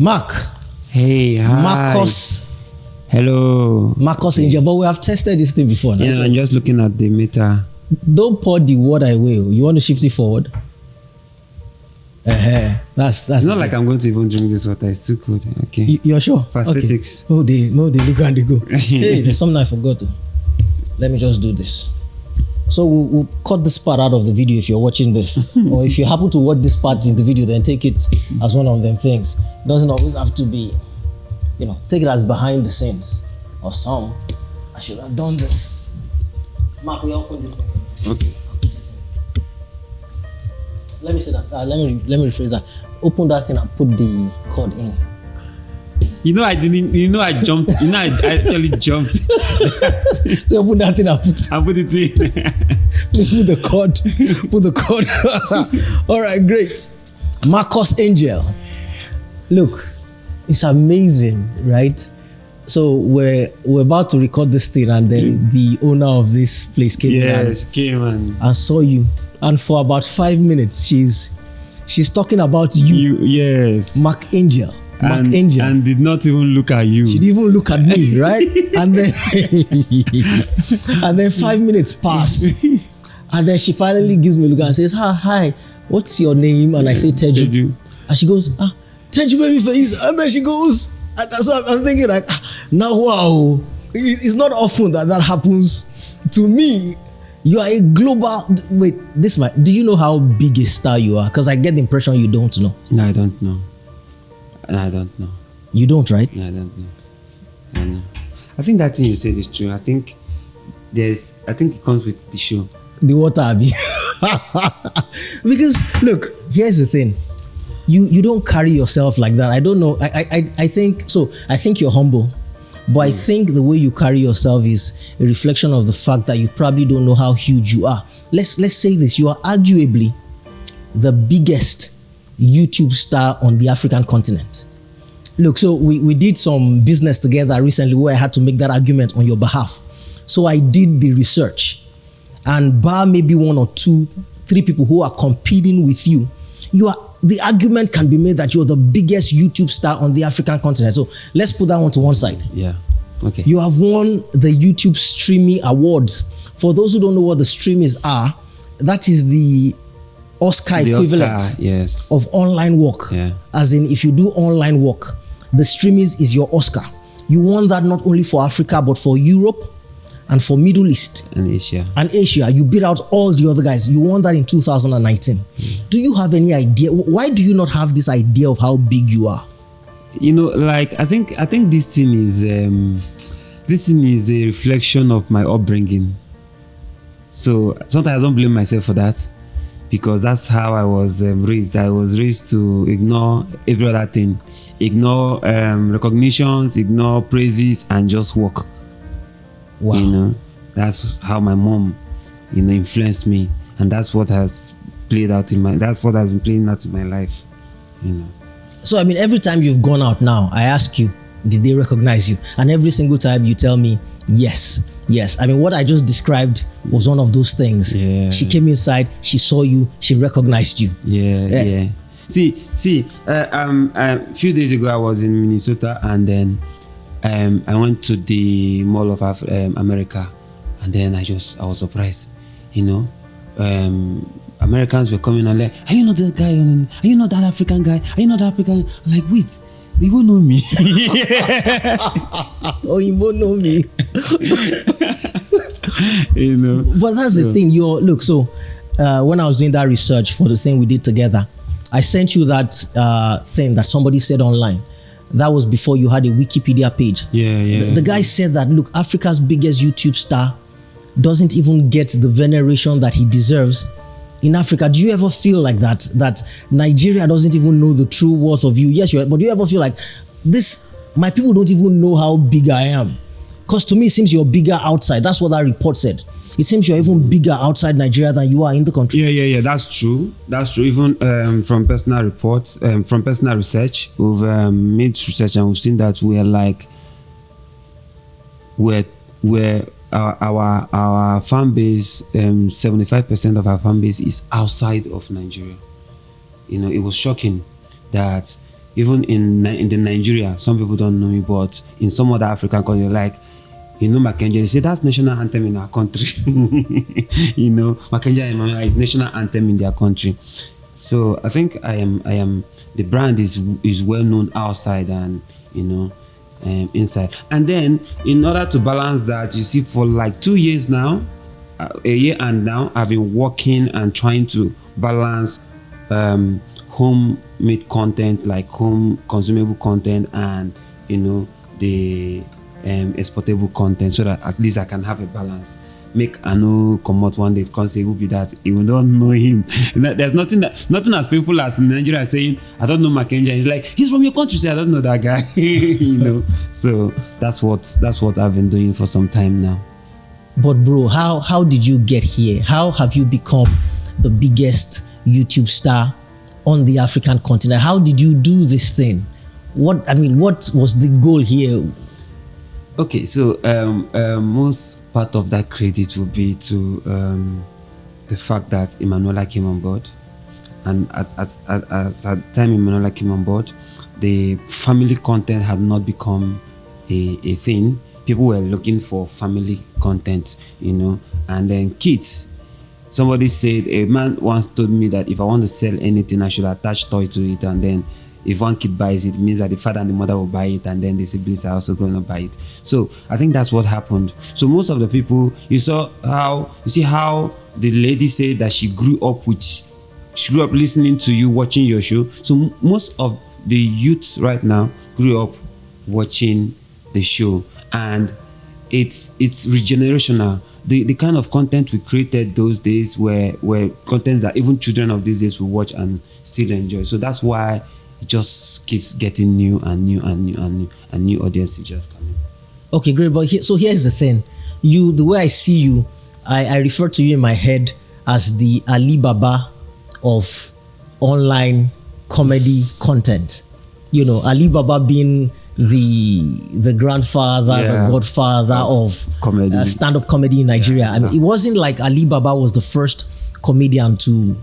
Mark. Hey, hi. Marcus. Hello. Marcus Angel, but we have tested this thing before. Yeah, I'm just looking at the meter. Don't pour the water away. You want to shift it forward? That's It's not like I'm going to even drink this water. It's too cold. Okay. You're sure? For aesthetics. Okay. No, they look and they go. Hey, there's something I forgot to. Let me just do this. So we'll cut this part out of the video if you're watching this. Or if you happen to watch this part in the video, then take it as one of them things. It doesn't always have to be, take it as behind the scenes. Or some. I should have done this. Mark, we open this thing. Okay. Let me say that. Let me rephrase that. Open that thing and put the cord in. I jumped. I actually jumped. So open that thing and put it in. Please put the cord. Put the cord. All right, great. Marcus Angel. Look, it's amazing, right? So we're about to record this thing, and then the owner of this place came in and saw you. And for about 5 minutes, she's talking about you. Yes. Mark Angel. And did not even look at you. She didn't even look at me, right? and then 5 minutes pass. And then she finally gives me a look and says, hi, what's your name? And I say, Teju. And she goes, Teju baby face. And then she goes, and that's what I'm thinking, like, now wow. It's not often that happens to me. You are a global. Wait, do you know how big a star you are? Because I get the impression you don't know. No, I don't know. You don't, right? No, I don't know. I know. I think that thing you said is true. I think it comes with the show. The water, Abby. Because look, here's the thing. You don't carry yourself like that. I don't know. I think so. I think you're humble. But I think the way you carry yourself is a reflection of the fact that you probably don't know how huge you are. Let's say this. You are arguably the biggest YouTube star on the African continent. Look, so we did some business together recently where I had to make that argument on your behalf. So I did the research. And bar maybe 1 or 2, 3 people who are competing with you, the argument can be made that you're the biggest YouTube star on the African continent. So let's put that one to one side. Yeah. Okay. You have won the YouTube Streamy Awards. For those who don't know what the Streamies are, that is the Oscar equivalent of online work. Yeah. As in, if you do online work, the Streamies is your Oscar. You won that not only for Africa, but for Europe and for Middle East. And Asia. You beat out all the other guys. You won that in 2019. Do you have any idea? Why do you not have this idea of how big you are? I think this thing is a reflection of my upbringing. So sometimes I don't blame myself for that, because that's how I was raised. I was raised to ignore every other thing, ignore recognitions, ignore praises, and just work. Wow. That's how my mom, influenced me, and that's what has played out that's what has been playing out in my life. So every time you've gone out now, I ask you, did they recognize you? And every single time you tell me, yes. What I just described was one of those things. Yeah. She came inside, she saw you, she recognized you. Yeah. See, a few days ago I was in Minnesota, and then I went to the Mall of America, and then I was surprised. Americans were coming and like, are you not that guy? Are you not that African guy? Are you not African? I'm like, wait, you won't know me. Oh, you won't know me. But that's the thing. So when I was doing that research for the thing we did together, I sent you that thing that somebody said online. That was before you had a Wikipedia page. Yeah. The guy said that, look, Africa's biggest YouTube star doesn't even get the veneration that he deserves in Africa. Do you ever feel like that Nigeria doesn't even know the true worth of you? Yes, but do you ever feel like my people don't even know how big I am? Because to me, it seems you're bigger outside. That's what that report said. It seems you're even bigger outside Nigeria than you are in the country. Yeah. That's true. Even from personal reports, from personal research, we've made research and we've seen that our fan base, 75% of our fan base is outside of Nigeria. It was shocking that even in the Nigeria, some people don't know me, but in some other African countries, like, Mackenzie, they say that's national anthem in our country. Mackenzie Emmanuel is national anthem in their country. So I think I am the brand is well known outside and inside. And then in order to balance that, you see, for like 2 years now, a year and now, I've been working and trying to balance homemade content, like home consumable content, and the exportable content, so that at least I can have a balance. Make Anu come out one day because say who be that? You don't know him. There's nothing as painful as in Nigeria saying I don't know Mackenzie. He's like, he's from your country. Say I don't know that guy. So that's what I've been doing for some time now. But bro, how did you get here? How have you become the biggest YouTube star on the African continent? How did you do this thing? What was the goal here? Okay, so most part of that credit will be to the fact that Emanuela came on board, and at the time Emanuela came on board, the family content had not become a thing. People were looking for family content, and then kids. Somebody said, a man once told me that if I want to sell anything, I should attach toy to it, and then if one kid buys it, it means that the father and the mother will buy it, and then the siblings are also going to buy it. So I think that's what happened. So most of the people, you see how the lady said that she grew up listening to you, watching your show. So most of the youths right now grew up watching the show, and it's regenerational. The kind of content we created those days were contents that even children of these days will watch and still enjoy. So that's why it just keeps getting new and new audiences just coming. Okay, great. But here's the thing. The way I see you, I refer to you in my head as the Alibaba of online comedy content. Alibaba being the grandfather, the godfather of comedy, stand-up comedy in Nigeria. It wasn't like Alibaba was the first comedian to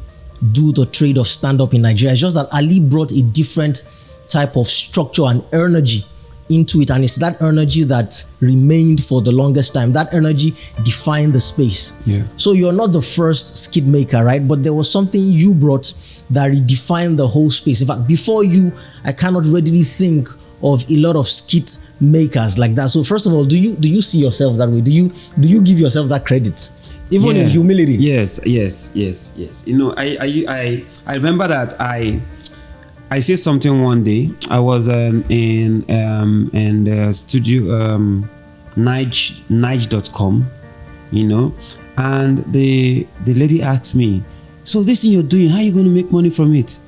do the trade of stand-up in Nigeria. It's just that Ali brought a different type of structure and energy into it, and it's that energy that remained for the longest time. That energy defined the space. So you're not the first skit maker, right? But there was something you brought that redefined the whole space. In fact, before you, I cannot readily think of a lot of skit makers like that. So first of all, do you see yourself that way? Do you give yourself that credit? Even in humility. Yes. I remember that I said something one day. I was in the studio Nige.com, and the lady asked me, so this thing you're doing, how are you going to make money from it?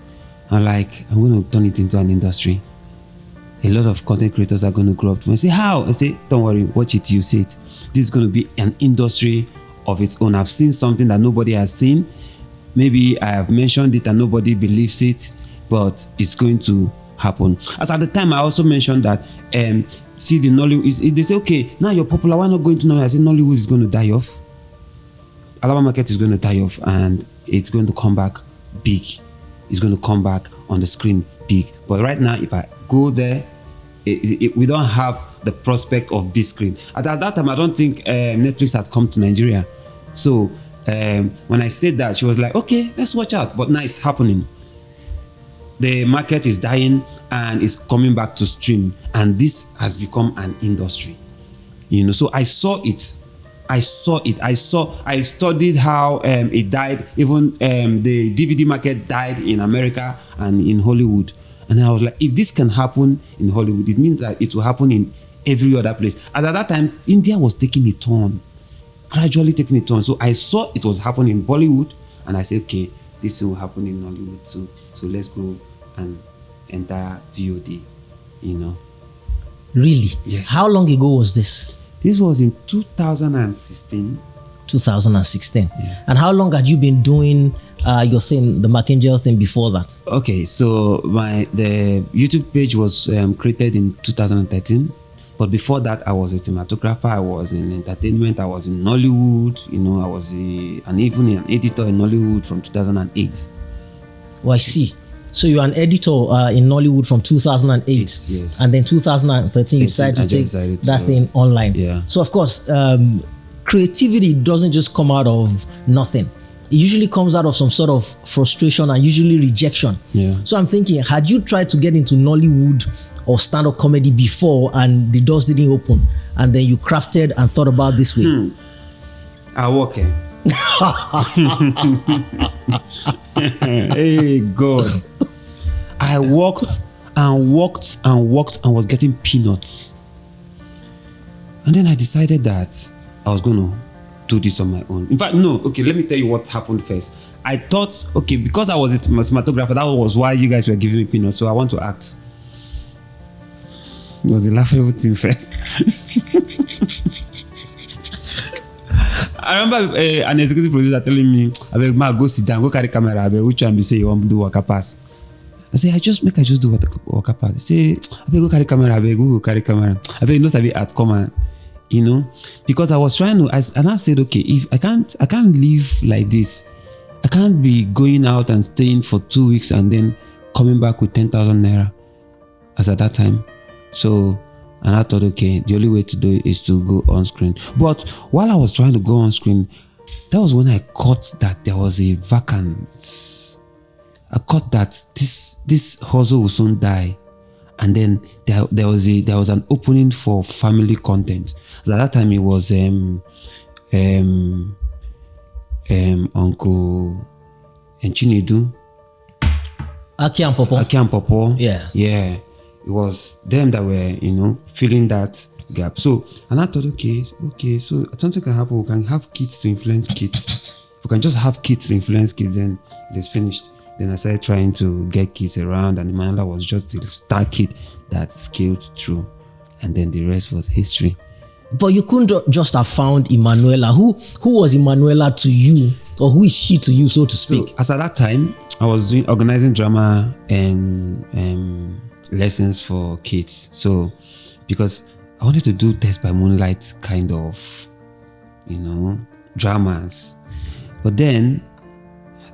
I'm going to turn it into an industry. A lot of content creators are going to grow up to me and say, how? I say, don't worry, watch it, you see it. This is going to be an industry of its own. I've seen something that nobody has seen. Maybe I have mentioned it and nobody believes it, but it's going to happen. As at the time, I also mentioned that see the Nollywood, they say, okay, now you're popular, why not going to Nollywood? I said, Nollywood is going to die off. Alaba market is going to die off, and it's going to come back big. It's going to come back on the screen big. But right now, if I go there, we don't have the prospect of big screen. At that time, I don't think Netflix had come to Nigeria. So when I said that, she was like, okay, let's watch out. But now it's happening. The market is dying and it's coming back to stream. And this has become an industry. So I saw it. I studied how it died. Even the DVD market died in America and in Hollywood. And then I was like, if this can happen in Hollywood, it means that it will happen in every other place. And at that time, India was taking a turn, gradually taking a turn. So I saw it was happening in Bollywood, and I said, okay, this will happen in Hollywood too. So let's go and enter VOD, Really? Yes. How long ago was this? This was in 2016. 2016. Yeah. And how long had you been doing your thing, the Mackenzie thing, before that? Okay, so the YouTube page was created in 2013, but before that, I was a cinematographer. I was in entertainment. I was in Nollywood. I was even an editor in Nollywood from 2008. Oh, I see. So you're an editor in Nollywood from 2008, yes. and then 2013 you decided to take that thing online. Yeah. So of course, creativity doesn't just come out of nothing. It usually comes out of some sort of frustration and usually rejection. Yeah. So I'm thinking, had you tried to get into Nollywood or stand-up comedy before and the doors didn't open, and then you crafted and thought about this way? I walk in. Hey God. I walked and walked and walked and was getting peanuts. And then I decided that I was going to do this on my own. In fact, no, okay, let me tell you what happened first. I thought, okay, because I was a cinematographer, that was why you guys were giving me peanuts, so I want to act. It was a laughable thing first. I remember an executive producer telling me, I beg, ma, go sit down, go carry camera, I beg, which one be say you want to do Waka Pass? I say, I just do Waka Pass. Say, I beg, go carry camera, I beg, go carry camera. I beg, no sabi art, come on. You know, because I was trying to, and I said, okay, if I can't live like this. I can't be going out and staying for 2 weeks and then coming back with 10,000 naira as at that time. So, and I thought, okay, the only way to do it is to go on screen. But while I was trying to go on screen, that was when I caught that there was a vacant. I caught that this hustle will soon die. And then there was an opening for family content. So at that time it was Uncle Chinedu, Aki and Popo. Yeah. It was them that were, filling that gap. So, and I thought, okay, so something can happen. We can have kids to influence kids. If we can just have kids to influence kids, then it is finished. Then I started trying to get kids around, and Emanuela was just the star kid that scaled through. And then the rest was history. But you couldn't just have found Emanuela. Who was Emanuela to you? Or who is she to you, so to speak? So, as at that time, I was organizing drama and lessons for kids. So, because I wanted to do Test by Moonlight kind of, dramas. But then,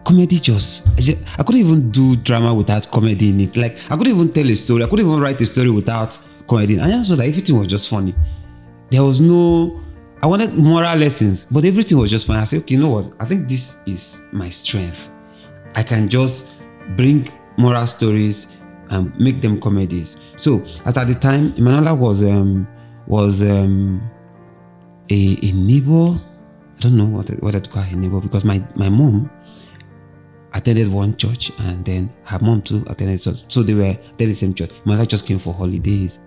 comedy I couldn't even do drama without comedy in it. Like, I couldn't even tell a story. I couldn't even write a story without comedy. And I saw that everything was just funny. There was I wanted moral lessons, but everything was just funny. I said, okay, you know what? I think this is my strength. I can just bring moral stories and make them comedies. So, at the time, Emanuela was a neighbor. I don't know what I'd call her neighbor, because my mom attended one church, and then her mom too attended. So they were the same church. Emanuela just came for holidays,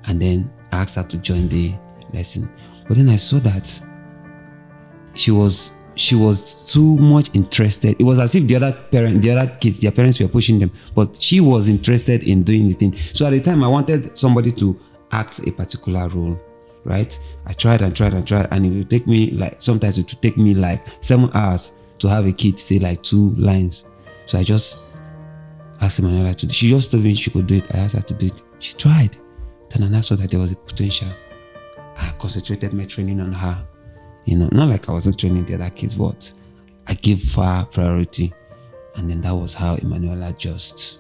and then I asked her to join the lesson. But then I saw that she was too much interested. It was as if the other kids, their parents were pushing them, but she was interested in doing the thing. So at the time, I wanted somebody to act a particular role, right? I tried, and it would take me sometimes it would take me 7 hours to have a kid say 2 lines. So I just asked Emanuela to do it. She just told me she could do it. I asked her to do it. She tried. Then I saw that there was a potential. I concentrated my training on her. Not like I wasn't training the other kids, but I gave her priority. And then that was how Emanuela just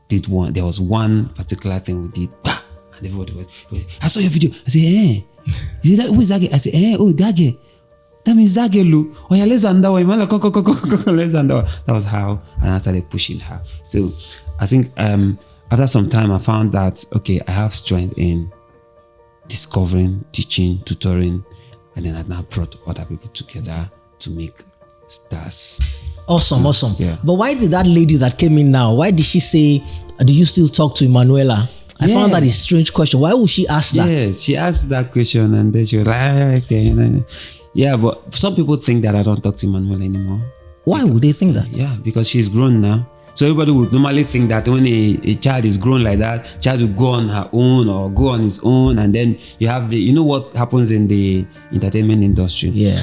did one. There was one particular thing we did. And everybody was, I saw your video. I said, hey, who is that guy? I said, hey, oh, that guy. That means that girl. Oh, yeah, let's under. Let's under. That was how. And I started pushing her. So I think after some time, I found that, okay, I have strength in discovering, teaching, tutoring, and then I now brought other people together to make stars. Awesome. Yeah. But why did that lady that came in now, why did she say, do you still talk to Emanuela? I found that a strange question. Why would she ask that? Yes, she asked that question, and then she was like, okay. Yeah, but some people think that I don't talk to Emanuela anymore. Why would they think that? Yeah, because she's grown now. So everybody would normally think that when a child is grown like that, child will go on her own or go on his own, and then you have what happens in the entertainment industry. Yeah.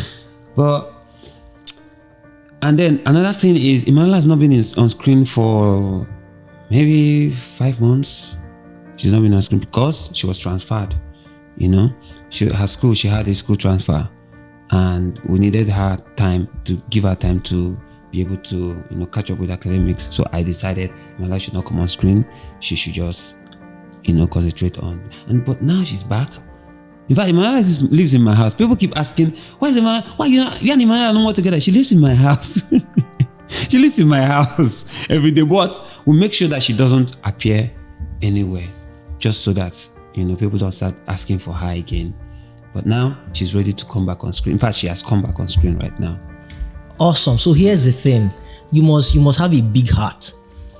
And then another thing is, Emanuela has not been on screen for maybe 5 months. She's not been on screen because she was transferred. She had a school transfer, and we needed her time to give her time to be able to, catch up with academics. So I decided Manuela should not come on screen. She should just, concentrate on. But now she's back. In fact, Manuela lives in my house. People keep asking, why you and Manuela no more together? She lives in my house. She lives in my house every day. But we make sure that she doesn't appear anywhere, just so that, people don't start asking for her again. But now she's ready to come back on screen. In fact, she has come back on screen right now. Awesome. So here's the thing. You must have a big heart.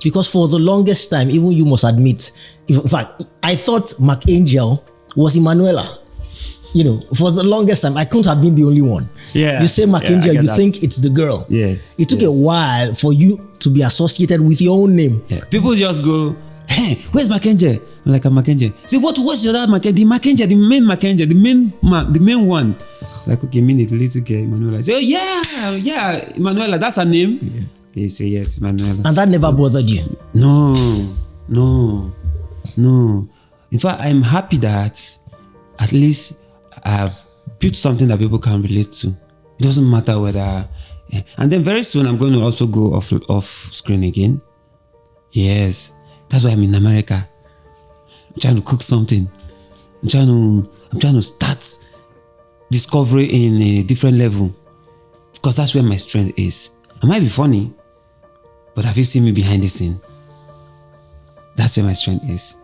Because for the longest time, even you must admit, in fact, I thought McAngel was Emanuela. For the longest time, I couldn't have been the only one. Yeah. You say McAngel, you think it's the girl. Yes. It took a while for you to be associated with your own name. Yeah. People just go, hey, where's McAngel? I'm like, I'm McAngel. Say, what's your dad McAngel? The McAngel, the main McAngel, the main one. Like, okay, minute, little girl, Emanuela. Say, oh, yeah, Emanuela, that's her name? Yeah. He say, yes, Emanuela. And that never bothered you? No. In fact, I'm happy that at least I've built something that people can relate to. It doesn't matter whether... And then very soon, I'm going to also go off screen again. Yes. That's why I'm in America. I'm trying to cook something. I'm trying to start discovery in a different level, because that's where my strength is. I might be funny, but have you seen me behind the scene? That's where my strength is.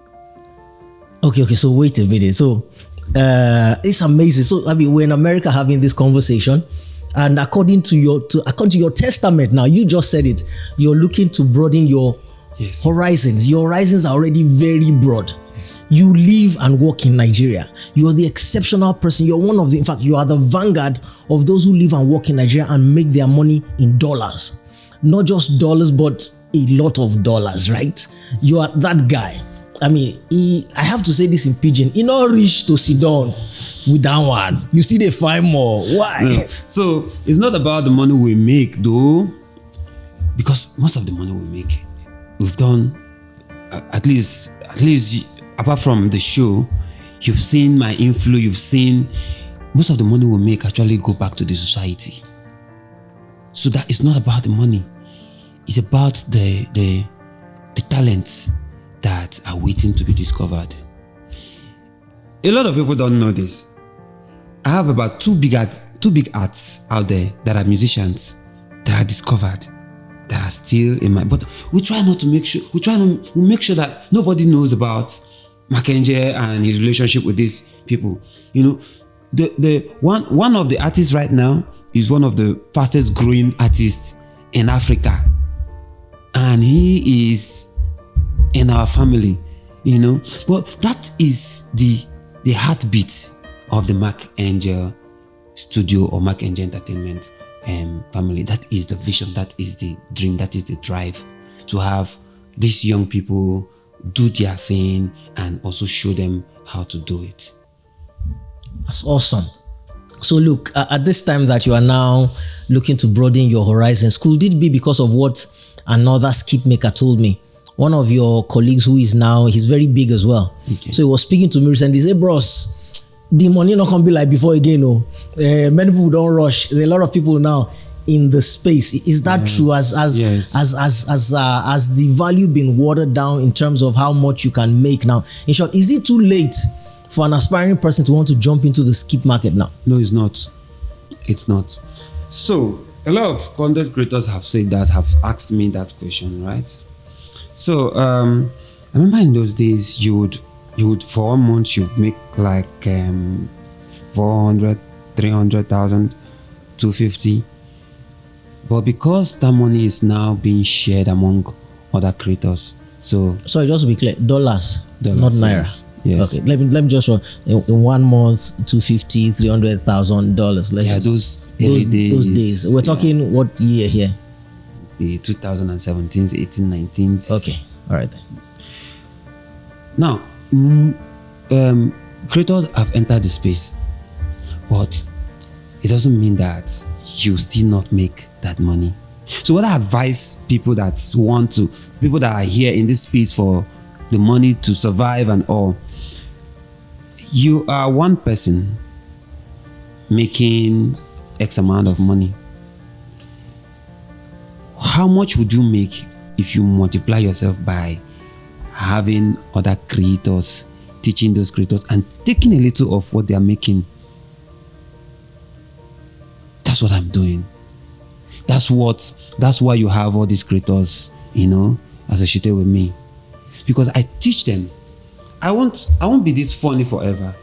Okay. So wait a minute. So it's amazing. So we're in America having this conversation, and according to your testament, now you just said it. You're looking to broaden your horizons. Your horizons are already very broad. You live and work in Nigeria. You are the exceptional person. You're one of the, in fact, you are the vanguard of those who live and work in Nigeria and make their money in dollars. Not just dollars, but a lot of dollars, right? You are that guy. I have to say this in pidgin. He not reach to sit down with that one. You see they find more. Why? No. So it's not about the money we make though, because most of the money we make, we've done at least apart from the show, you've seen my inflow, you've seen most of the money we make actually go back to the society. So that it's not about the money. It's about the talents that are waiting to be discovered. A lot of people don't know this. I have about two big arts out there that are musicians that are discovered, that are still in my, but we try not to make sure, we make sure that nobody knows about McAngel and his relationship with these people. The one of the artists right now is one of the fastest growing artists in Africa, and he is in our family, but that is the heartbeat of the McAngel studio or McAngel Entertainment family. That is the vision, that is the dream, that is the drive, to have these young people do their thing and also show them how to do it. That's awesome. So look, at this time that you are now looking to broaden your horizons, could it be because of what another skit maker told me? One of your colleagues who is now, he's very big as well. Okay. So he was speaking to me recently. He said, bros, the money not gonna be like before again. Many people don't rush. There are a lot of people now in the space. Is that true? Has the value been watered down in terms of how much you can make now? In short, is it too late for an aspiring person to want to jump into the skit market now? No, it's not. It's not. So a lot of content creators have said that, have asked me that question, right? So I remember in those days you would for 1 month you'd make like 400, 300,000, 250. But because that money is now being shared among other creators, so sorry, just to be clear, dollars not naira. Yes. Okay, let me just run in 1 month, $250,000, $300,000. Yeah, those days. We're talking what year here? The 2017s, 18, 19s. Okay, all right then. Now, creators have entered the space, but it doesn't mean that you still not make that money. So what I advise people that are here in this space for the money to survive and all, you are one person making X amount of money. how much would you make if you multiply yourself by having other creators, teaching those creators and taking a little of what they are making? That's what I'm doing. That's why you have all these creators, associated with me. Because I teach them. I won't be this funny forever.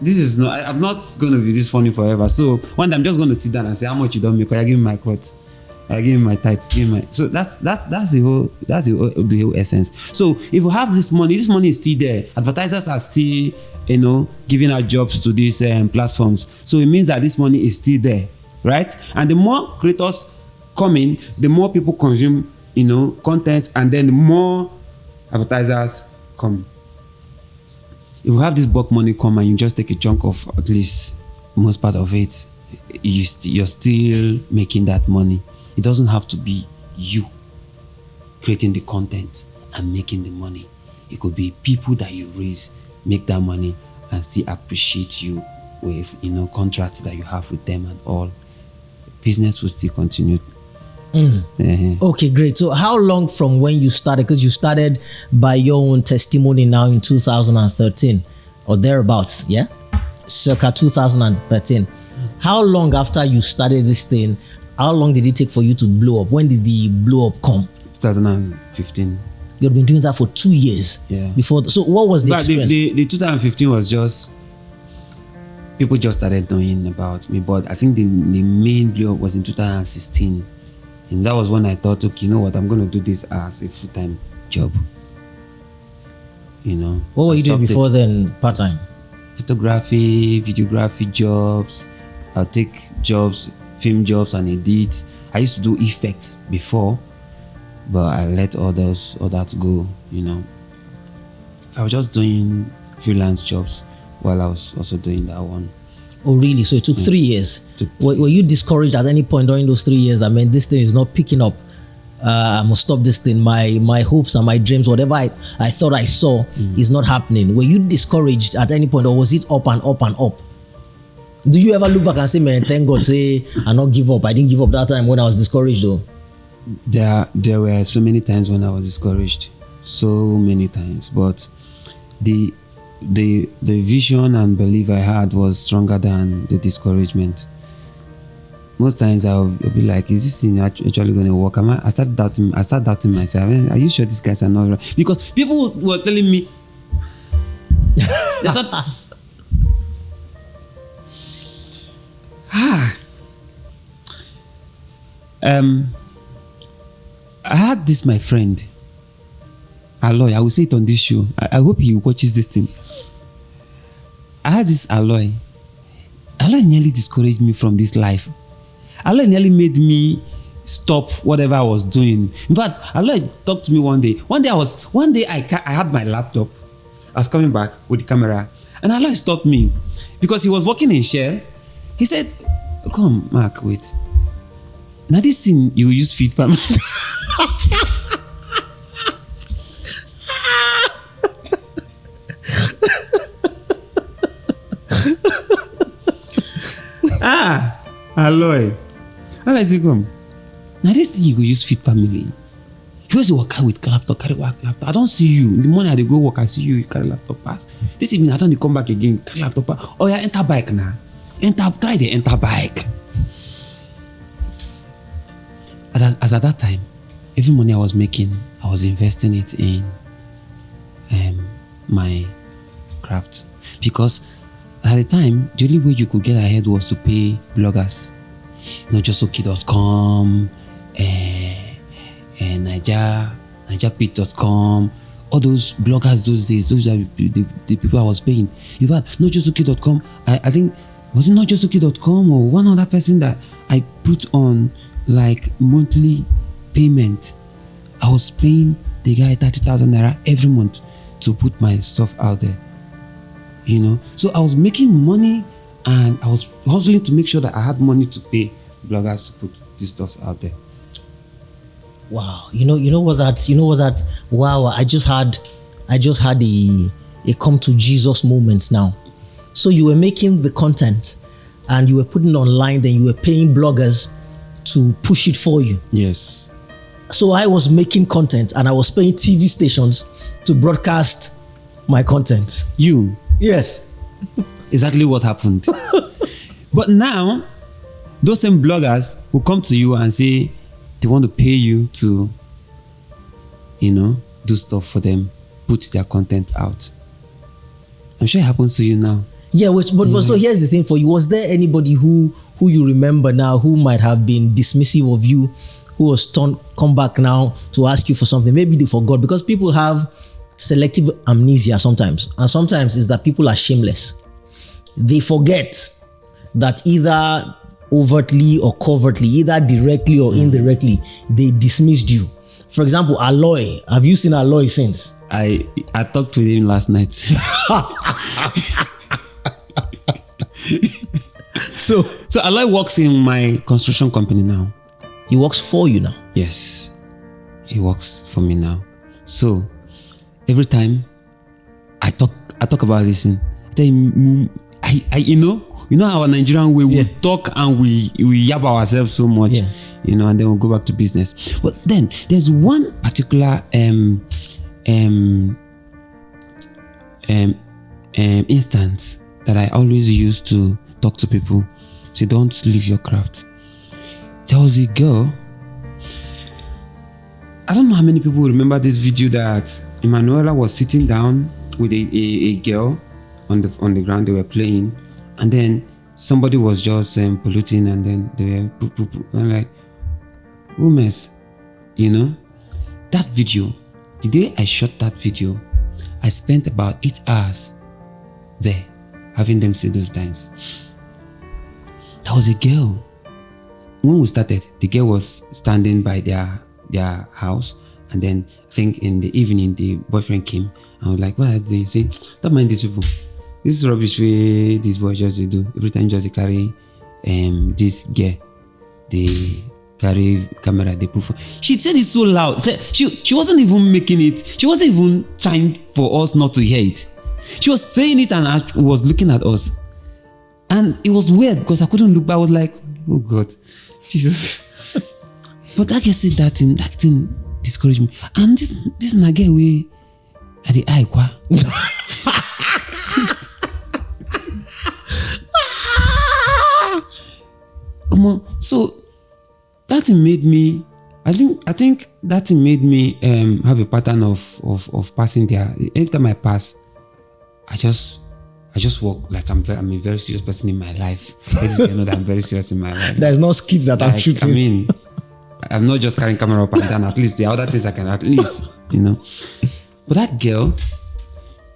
I'm not going to be this funny forever. So one day I'm just going to sit down and say, how much you don't make? Or you give me my cut. I give me my tithes. So that's the whole essence. So if you have this money is still there. Advertisers are still, giving out jobs to these platforms. So it means that this money is still there, right? And the more creators come in, the more people consume, content, and then the more advertisers come. If you have this bulk money come and you just take a chunk of at least most part of it, you're still making that money. It doesn't have to be you creating the content and making the money. It could be people that you raise, make that money, and still appreciate you with, contracts that you have with them and all. Business will still continue. Okay, great. So how long from when you started, because you started by your own testimony now in 2013 or thereabouts, yeah? Circa 2013. How long after you started this thing, how long did it take for you to blow up? When did the blow up come? 2015. You've been doing that for 2 years. Yeah. Before. So what was the experience? The 2015 was just, people just started knowing about me. But I think the main blow up was in 2016. And that was when I thought, okay, you know what, I'm going to do this as a full-time job. What were you doing before then, part-time? Photography, videography jobs. I'll take jobs, film jobs and edit. I used to do effects before, but I let all that go, So I was just doing freelance jobs while I was also doing that one. Oh, really? So it took 3 years. Were you discouraged at any point during those 3 years? I mean, this thing is not picking up. I must stop this thing. My hopes and my dreams, whatever I thought I saw, is not happening. Were you discouraged at any point, or was it up and up and up? Do you ever look back and say, man, thank God, say, I not give up. I didn't give up that time when I was discouraged, though. There were so many times when I was discouraged. So many times. But the vision and belief I had was stronger than the discouragement. Most times I'll be like, is this thing actually going to work? I start doubting myself. Are you sure these guys are not right? Because people were telling me, I had this, my friend, Aloy. I will say it on this show. I hope he watches this thing. I had this Aloy. Aloy nearly discouraged me from this life. Aloy nearly made me stop whatever I was doing. In fact, Aloy talked to me one day. One day I had my laptop. I was coming back with the camera, and Aloy stopped me because he was working in Shell. He said, "Come, Mark, wait. Now this thing you use feed farm." Aloy. I say, come. Now this thing you go use feed family. You always work out with laptop, carry work laptop. I don't see you. In the morning I go work, I see you carry laptop pass. This evening I don't come back again, carry laptop pass. Oh yeah, enter bike now. Try the enter bike. As at that time, every money I was making, I was investing it in my craft. Because at the time, the only way you could get ahead was to pay bloggers. NotJustOkay.com, NigerPit.com, all those bloggers those days, those are the people I was paying. In fact, NotJustOkay.com, I think, was it NotJustOkay.com or one other person that I put on like monthly payment? I was paying the guy 30,000 naira every month to put my stuff out there. So I was making money and I was hustling to make sure that I had money to pay bloggers to put this stuff out there. Wow. You know what that wow, I just had a come to Jesus moment now. So you were making the content and you were putting it online, then you were paying bloggers to push it for you. Yes. So I was making content and I was paying TV stations to broadcast my content. You. Yes. Exactly what happened. But now, those same bloggers will come to you and say they want to pay you to, do stuff for them, put their content out. I'm sure it happens to you now. Yeah, but so here's the thing for you. Was there anybody who you remember now who might have been dismissive of you, who was come back now to ask you for something? Maybe they forgot, because people have selective amnesia sometimes. And sometimes it's that people are shameless. They forget that either overtly or covertly, either directly or indirectly, they dismissed you. For example, Aloy. Have you seen Aloy since? I talked to him last night. So Aloy works in my construction company now. He works for you now? Yes, he works for me now. So every time I talk about this thing, you know our Nigerian way, we talk and we yab ourselves so much, and then we'll go back to business. But then there's one particular instance that I always use to talk to people. So don't leave your craft. There was a girl. I don't know how many people remember this video that Emanuela was sitting down with a girl on the ground. They were playing, and then somebody was just polluting, and then they were and like, who mess, That video, the day I shot that video, I spent about 8 hours there having them say those lines. There was a girl. When we started, the girl was standing by their house, and then I think in the evening the boyfriend came and was like, what are they saying? Don't mind these people. This is rubbish way these boys just do. Every time just they carry this girl, they carry camera, they put for. She said it so loud. She wasn't even making it. She wasn't even trying for us not to hear it. She was saying it and was looking at us. And it was weird because I couldn't look back. I was like, oh God, Jesus. But that girl said that thing discouraged me. And this nagge way at the eye kwa. So that thing made me, I think that thing made me have a pattern of passing there. Every time I pass, I just walk like I'm a very serious person in my life. Ladies know that I'm very serious in my life. There's no skits that I'm shooting. I mean, I'm not just carrying camera up and down. At least the other things I can at least, But that girl,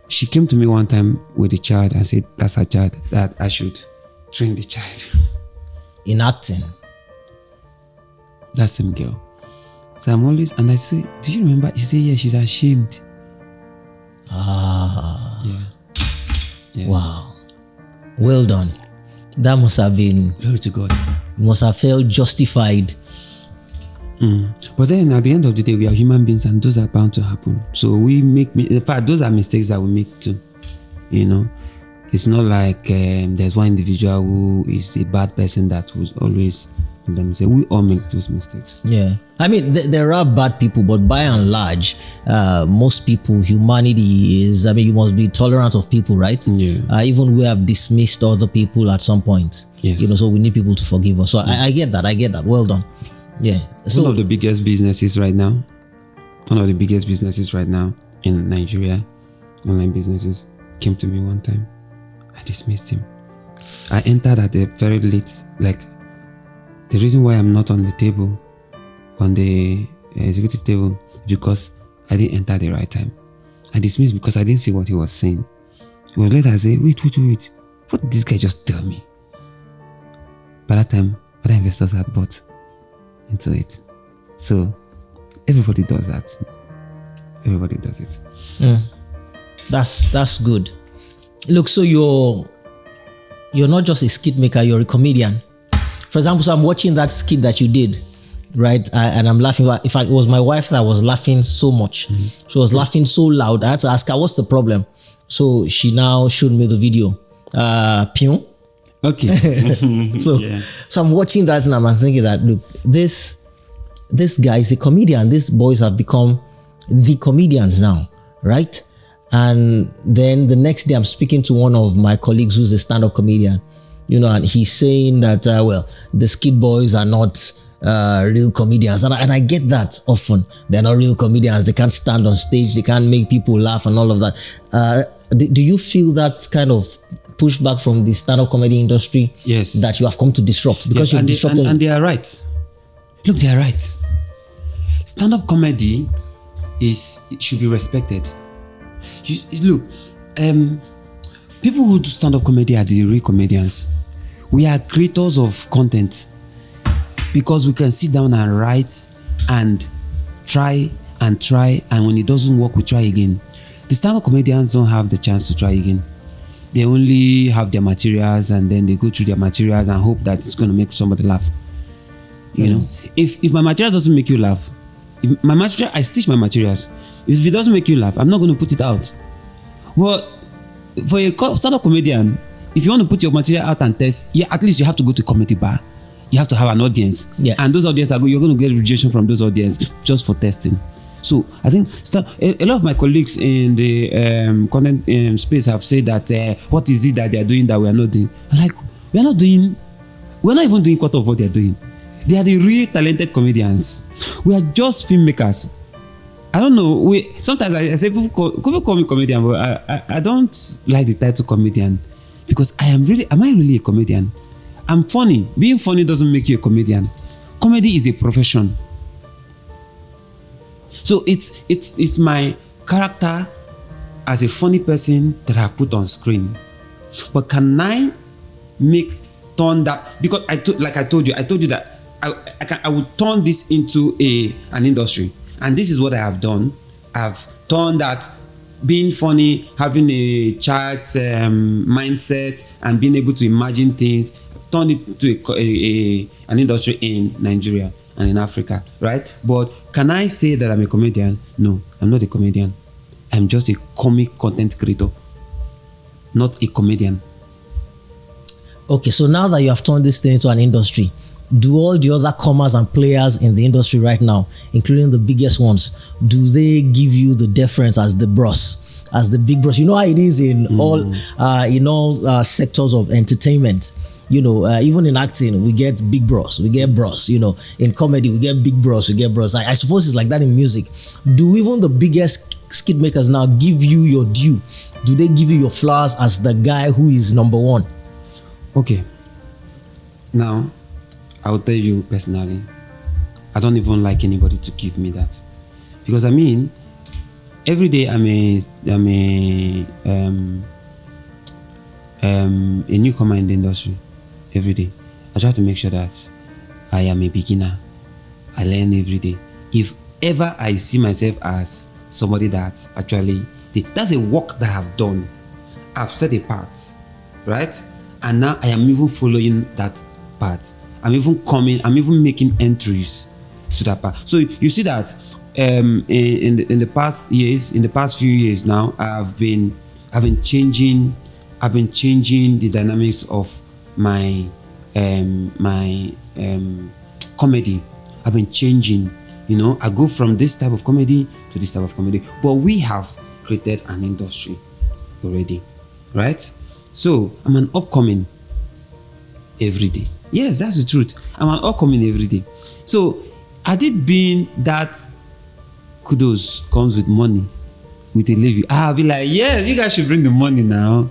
she came to me one time with a child and said, that's her child, that I should train the child. In acting. That same girl. So I'm always, and I say, do you remember? She said, yeah, she's ashamed. Yeah. Wow. Well done. That must have been, glory to God. You must have felt justified. But then at the end of the day, we are human beings and those are bound to happen. So we in fact, those are mistakes that we make too. It's not like there's one individual who is a bad person that will always make them say, we all make those mistakes. Yeah. I mean, there are bad people, but by and large, most people, humanity is, you must be tolerant of people, right? Yeah. Even we have dismissed other people at some point. Yes. So we need people to forgive us. So I get that. Well done. Yeah. So one of the biggest businesses right now in Nigeria, online businesses, came to me one time. I dismissed him. I entered at a very late, the reason why I'm not on the table, on the executive table, because I didn't enter at the right time. I dismissed because I didn't see what he was saying. It was later I said, wait. What did this guy just tell me? By that time, other investors had bought into it. So everybody does that. Everybody does it. That's good. Look, so you're not just a skit maker, you're a comedian. For example, so I'm watching that skit that you did, right? And I'm laughing. In fact, it was my wife that was laughing so much. She was laughing so loud. I had to ask her, what's the problem? So she now showed me the video. Pion. Okay. So I'm watching that and I'm thinking that, look, this this guy is a comedian. These boys have become the comedians now, right? And then the next day I'm speaking to one of my colleagues who's a stand-up comedian, and he's saying that, the skit boys are not real comedians. And I get that often. They're not real comedians. They can't stand on stage. They can't make people laugh and all of that. Do you feel that kind of pushback from the stand-up comedy industry? Yes. That you have come to disrupt? Because you've disrupted. And they are right. Look, they are right. Stand-up comedy should be respected. Look, people who do stand-up comedy are the real comedians. We are creators of content because we can sit down and write and try, and when it doesn't work, we try again. The stand-up comedians don't have the chance to try again. They only have their materials, and then they go through their materials and hope that it's going to make somebody laugh. If my material doesn't make you laugh, I stitch my materials. If it doesn't make you laugh, I'm not going to put it out. Well, for a stand-up comedian, if you want to put your material out and test, at least you have to go to a comedy bar. You have to have an audience. Yes. And those audience you're going to get rejection from those audience just for testing. So I think a lot of my colleagues in the content space have said that what is it that they are doing that we are not doing? I'm like, we're not even doing quarter of what they are doing. They are the real talented comedians. We are just filmmakers. I don't know. Sometimes I say people call me comedian, but I don't like the title comedian because am I really a comedian? I'm funny. Being funny doesn't make you a comedian. Comedy is a profession. So it's my character as a funny person that I've put on screen. But can I turn that, because I told you that I would turn this into an industry. And this is what I have done. I've turned that being funny, having a child mindset, and being able to imagine things, I've turned it into an industry in Nigeria and in Africa, right? But can I say that I'm a comedian? No, I'm not a comedian. I'm just a comic content creator, not a comedian. Okay, so now that you have turned this thing into an industry, do all the other comers and players in the industry right now, including the biggest ones, do they give you the deference as the bros, as the big bros? You know how it is in all sectors of entertainment. Even in acting, we get big bros, we get bros. In comedy, we get big bros, we get bros. I suppose it's like that in music. Do even the biggest skit makers now give you your due? Do they give you your flowers as the guy who is number one? Okay. Now, I will tell you personally, I don't even like anybody to give me that, because every day I'm a newcomer in the industry. Every day, I try to make sure that I am a beginner. I learn every day. If ever I see myself as somebody that actually, that's a work that I've done. I've set a path, right? And now I am even following that path. I'm even making entries to that path. So you see that in the past few years now, I've been changing the dynamics of my comedy. I've been changing. I go from this type of comedy to this type of comedy. But we have created an industry already, right? So I'm an upcoming every day. Yes, that's the truth. I'm an upcoming every day. So had it been that kudos comes with money, with a levy, I'll be like, yes, you guys should bring the money now.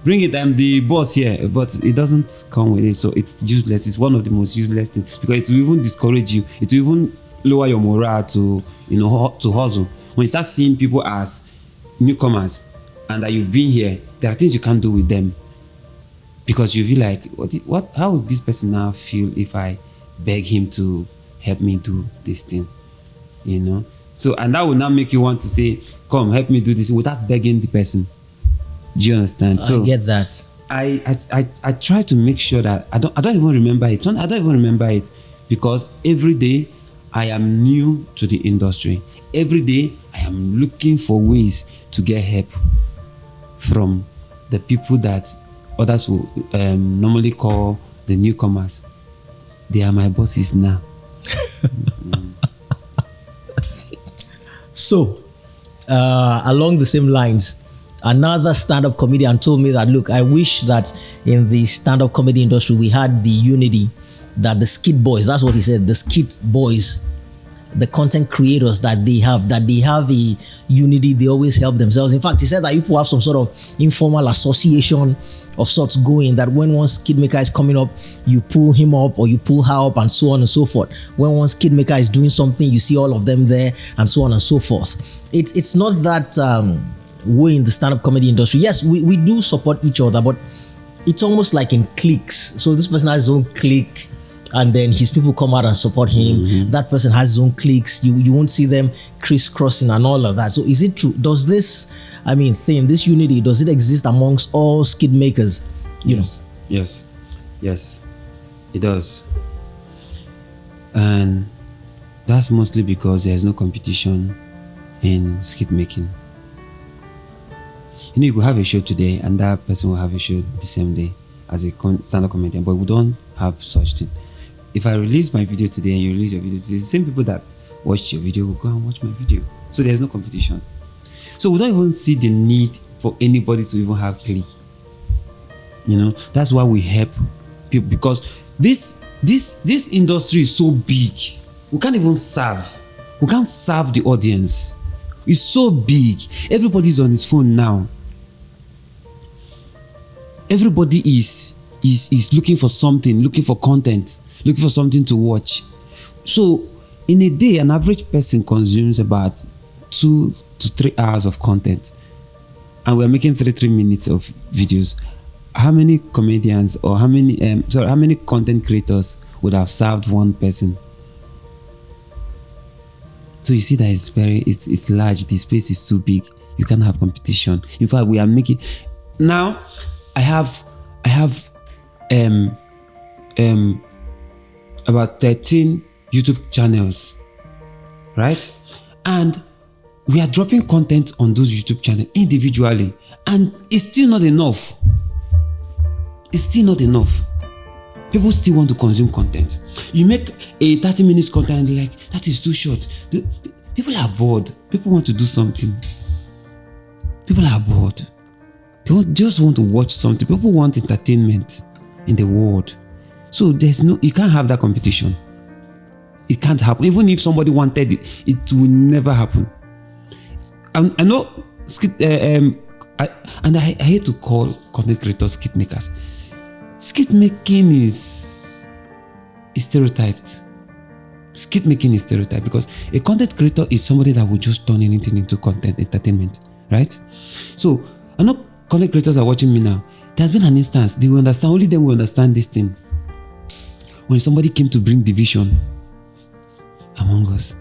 Bring it. I'm the boss here. But it doesn't come with it. So it's useless. It's one of the most useless things, because it will even discourage you. It will even lower your morale to hustle. When you start seeing people as newcomers and that you've been here, there are things you can't do with them, because you feel like, how would this person now feel if I beg him to help me do this thing? So, and that will now make you want to say, come help me do this, without begging the person. Do you understand? I get that. I try to make sure that I don't even remember it. I don't even remember it, because every day I am new to the industry. Every day I am looking for ways to get help from the people that others will normally call the newcomers. They are my bosses now. So, along the same lines, another stand-up comedian told me that, look, I wish that in the stand-up comedy industry we had the unity that the skit boys, that's what he said, the skit boys, the content creators, that they have a unity, they always help themselves. In fact, he said that people have some sort of informal association of sorts going, that when one skit maker is coming up, you pull him up or you pull her up, and so on and so forth. When one skit maker is doing something, you see all of them there, and so on and so forth. It's not that way in the stand-up comedy industry. Yes, we do support each other, but it's almost like in cliques. So this person has his own clique, and then his people come out and support him. That person has his own cliques. You won't see them crisscrossing and all of that. So is it true? Does this, this unity, does it exist amongst all skit makers? Yes, it does. And that's mostly because there's no competition in skit making. You could have a show today and that person will have a show the same day as a stand-up comedian, but we don't have such thing. If I release my video today and you release your video today, the same people that watch your video will go and watch my video. So there's no competition. So we don't even see the need for anybody to even have clique. That's why we help people, because this industry is so big. We can't even serve. We can't serve the audience. It's so big. Everybody's on his phone now. Everybody is looking for something, looking for content, looking for something to watch. So in a day, an average person consumes about 2 to 3 hours of content, and we're making 33 minutes of videos. How many comedians or how many content creators would have served one person? So you see that it's large. The space is too big. You can't have competition. In fact, we are making now. I have about 13 YouTube channels, right? And we are dropping content on those YouTube channels individually, and it's still not enough. It's still not enough. People still want to consume content. You make a 30 minutes content, like, that is too short. People are bored. People want to do something. People are bored. They just want to watch something. People want entertainment in the world. So you can't have that competition. It can't happen. Even if somebody wanted it, it will never happen. And I know, I hate to call content creators skit makers. Skit making is stereotyped. Skit making is stereotyped because a content creator is somebody that will just turn anything into content, entertainment, right? So I know content creators are watching me now. There's been an instance, they will understand, only them will understand this thing. When somebody came to bring division among us,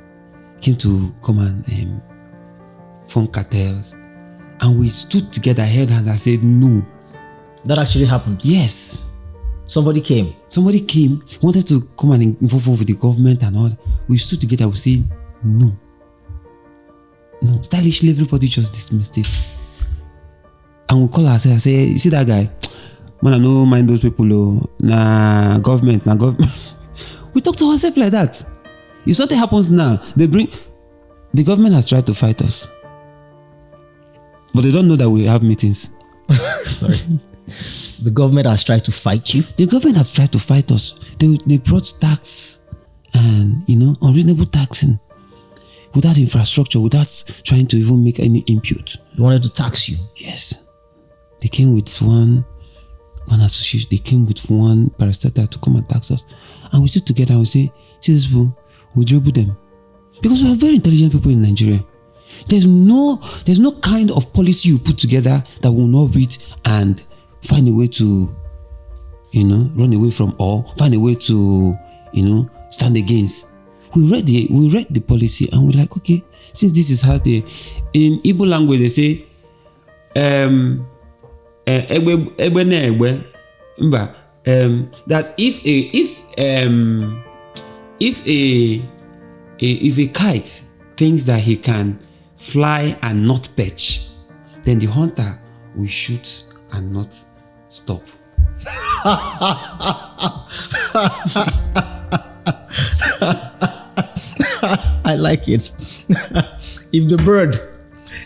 came to come and form cartels, and we stood together, held hands, and said no. That actually happened? Yes. Somebody came, wanted to come and involve with the government and all. We stood together, we said no. Stylishly, everybody just dismissed it. And we call ourselves, say, you see that guy? Man, I don't mind those people. Nah, government. We talk to ourselves like that. If something happens now, the government has tried to fight us. But they don't know that we have meetings. Sorry. The government has tried to fight you? The government have tried to fight us. They brought tax and, unreasonable taxing without infrastructure, without trying to even make any input. They wanted to tax you? Yes. They came with one association, they came with one parastatal to come and tax us. And we stood together and we say, see these people, we'll dribble them. Because we are very intelligent people in Nigeria. There's no kind of policy you put together that will not read and find a way to, run away from, or find a way to, stand against. We read the policy and we're like, okay, since this is how in Igbo language they say, that if a kite thinks that he can fly and not perch, then the hunter will shoot and not stop. I like it. if the bird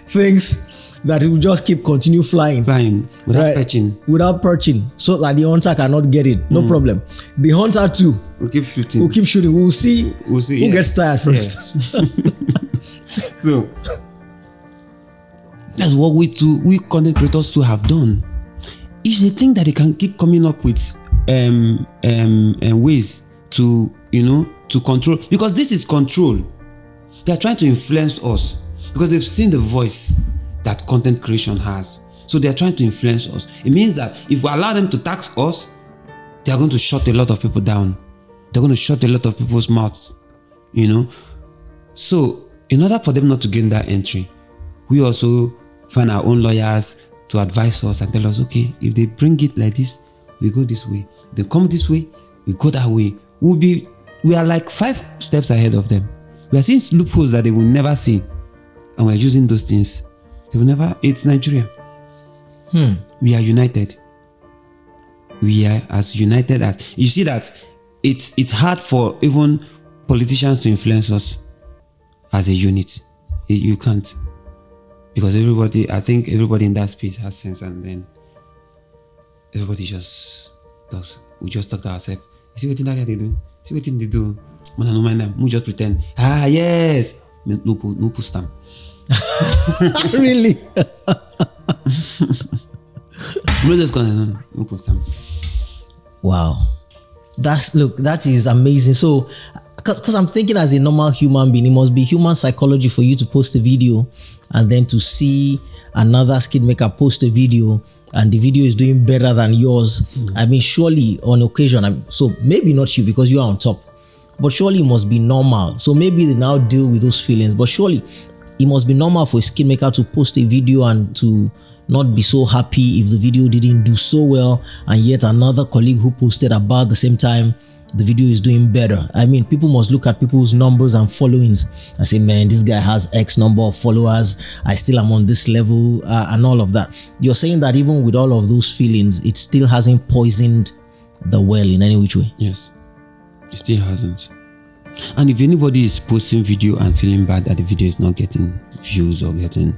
thinks that it will just continue flying without perching. Without perching, so that the hunter cannot get it. No problem. The hunter too We'll keep shooting. We'll see who gets tired first. Yes. So that's what we content creators too have done. If they think that they can keep coming up with ways to to control, because this is control. They are trying to influence us because they've seen the voice that content creation has. So they are trying to influence us. It means that if we allow them to tax us, they are going to shut a lot of people down. They're going to shut a lot of people's mouths, So in order for them not to gain that entry, we also find our own lawyers to advise us and tell us, okay, if they bring it like this, we go this way. They come this way, we go that way. We are like 5 steps ahead of them. We are seeing loopholes that they will never see, and we're using those things. They will never. It's Nigeria. We are united. We are as united as you see that it's hard for even politicians to influence us as a unit. You can't, because I think everybody in that space has sense, and then everybody just talks. We just talk to ourselves. You see what that guy they do? See what they do? Man, I don't mind them. We just pretend. Yes. No put stamp. Really? No just gonna no put stamp. Wow. That is amazing. So, because I'm thinking as a normal human being, it must be human psychology for you to post a video and then to see another skid maker post a video and the video is doing better than yours. I mean, surely on occasion, so maybe not you because you are on top, but surely it must be normal. So maybe they now deal with those feelings, but surely it must be normal for a skid maker to post a video and to not be so happy if the video didn't do so well, and yet another colleague who posted about the same time, the video is doing better. I mean, people must look at people's numbers and followings and say, man, this guy has X number of followers, I still am on this level, and all of that. You're saying that even with all of those feelings, it still hasn't poisoned the well in any which way? Yes, it still hasn't. And if anybody is posting video and feeling bad that the video is not getting views or getting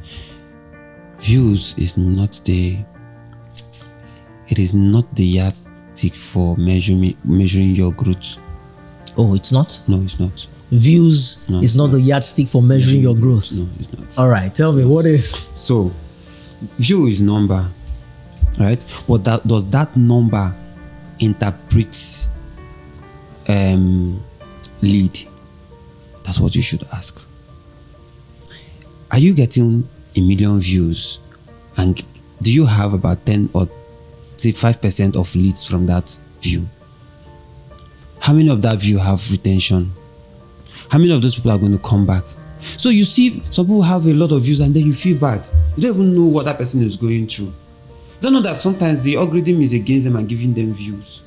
views, is not the yardstick for measuring your growth. Oh, it's not? No, it's not. Views is not the yardstick for measuring your growth? No, it's not. All right, tell me, what is? So, view is number, right? But does that number interpret lead? That's what you should ask. Are you getting 1 million views, and do you have about 10 or say 5% of leads from that view? How many of that view have retention? How many of those people are going to come back? So you see, some people have a lot of views and then you feel bad. You don't even know what that person is going through. You don't know that sometimes the algorithm is against them and giving them views.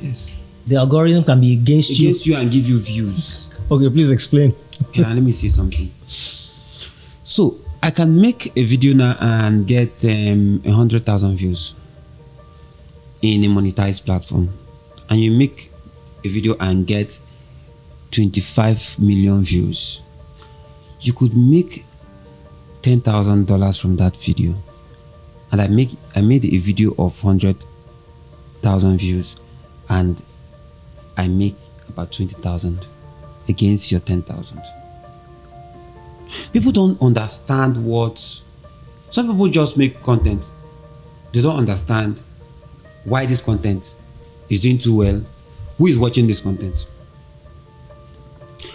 Yes. The algorithm can be against you and give you views. Okay, please explain. Okay, now let me see something. So I can make a video now and get 100,000 views in a monetized platform, and you make a video and get 25 million views. You could make $10,000 from that video, and I made a video of 100,000 views, and I make about 20,000 against your 10,000. People don't understand some people just make content. They don't understand why this content is doing too well. Who is watching this content?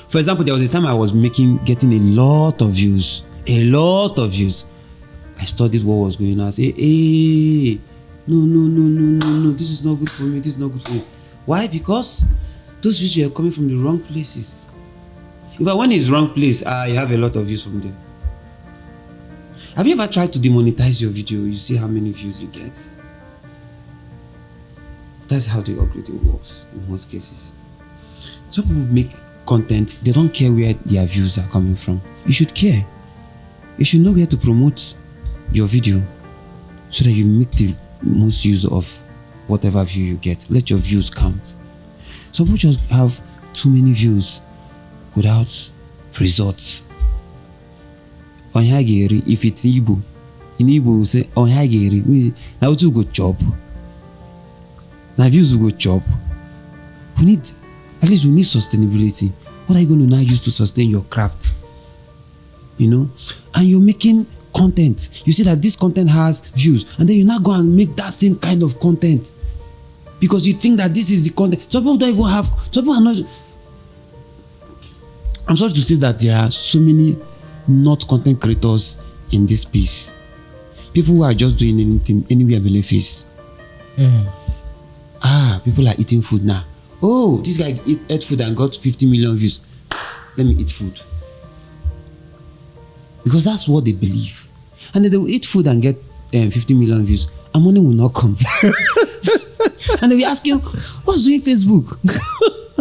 For example, there was a time I was getting a lot of views. I studied what was going on. I said, hey, no, this is not good for me. Why? Because those views are coming from the wrong places. If I went in the wrong place, you have a lot of views from there. Have you ever tried to demonetize your video? You see how many views you get? That's how the algorithm works in most cases. Some people make content, they don't care where their views are coming from. You should care. You should know where to promote your video so that you make the most use of whatever view you get. Let your views count. Some people just have too many views without results. If it's Igbo, in Igbo we say now to go chop. Now views will go chop. We need sustainability. What are you going to now use to sustain your craft? And you're making content. You see that this content has views, and then you now go and make that same kind of content because you think that this is the content. Some people don't even have. Some people are not. I'm sorry to say that there are so many not content creators in this piece. People who are just doing anything anywhere below face. People are eating food now. Oh, this guy ate food and got 50 million views. Let me eat food. Because that's what they believe. And then they will eat food and get 50 million views, and money will not come. And they will ask you, what's doing Facebook?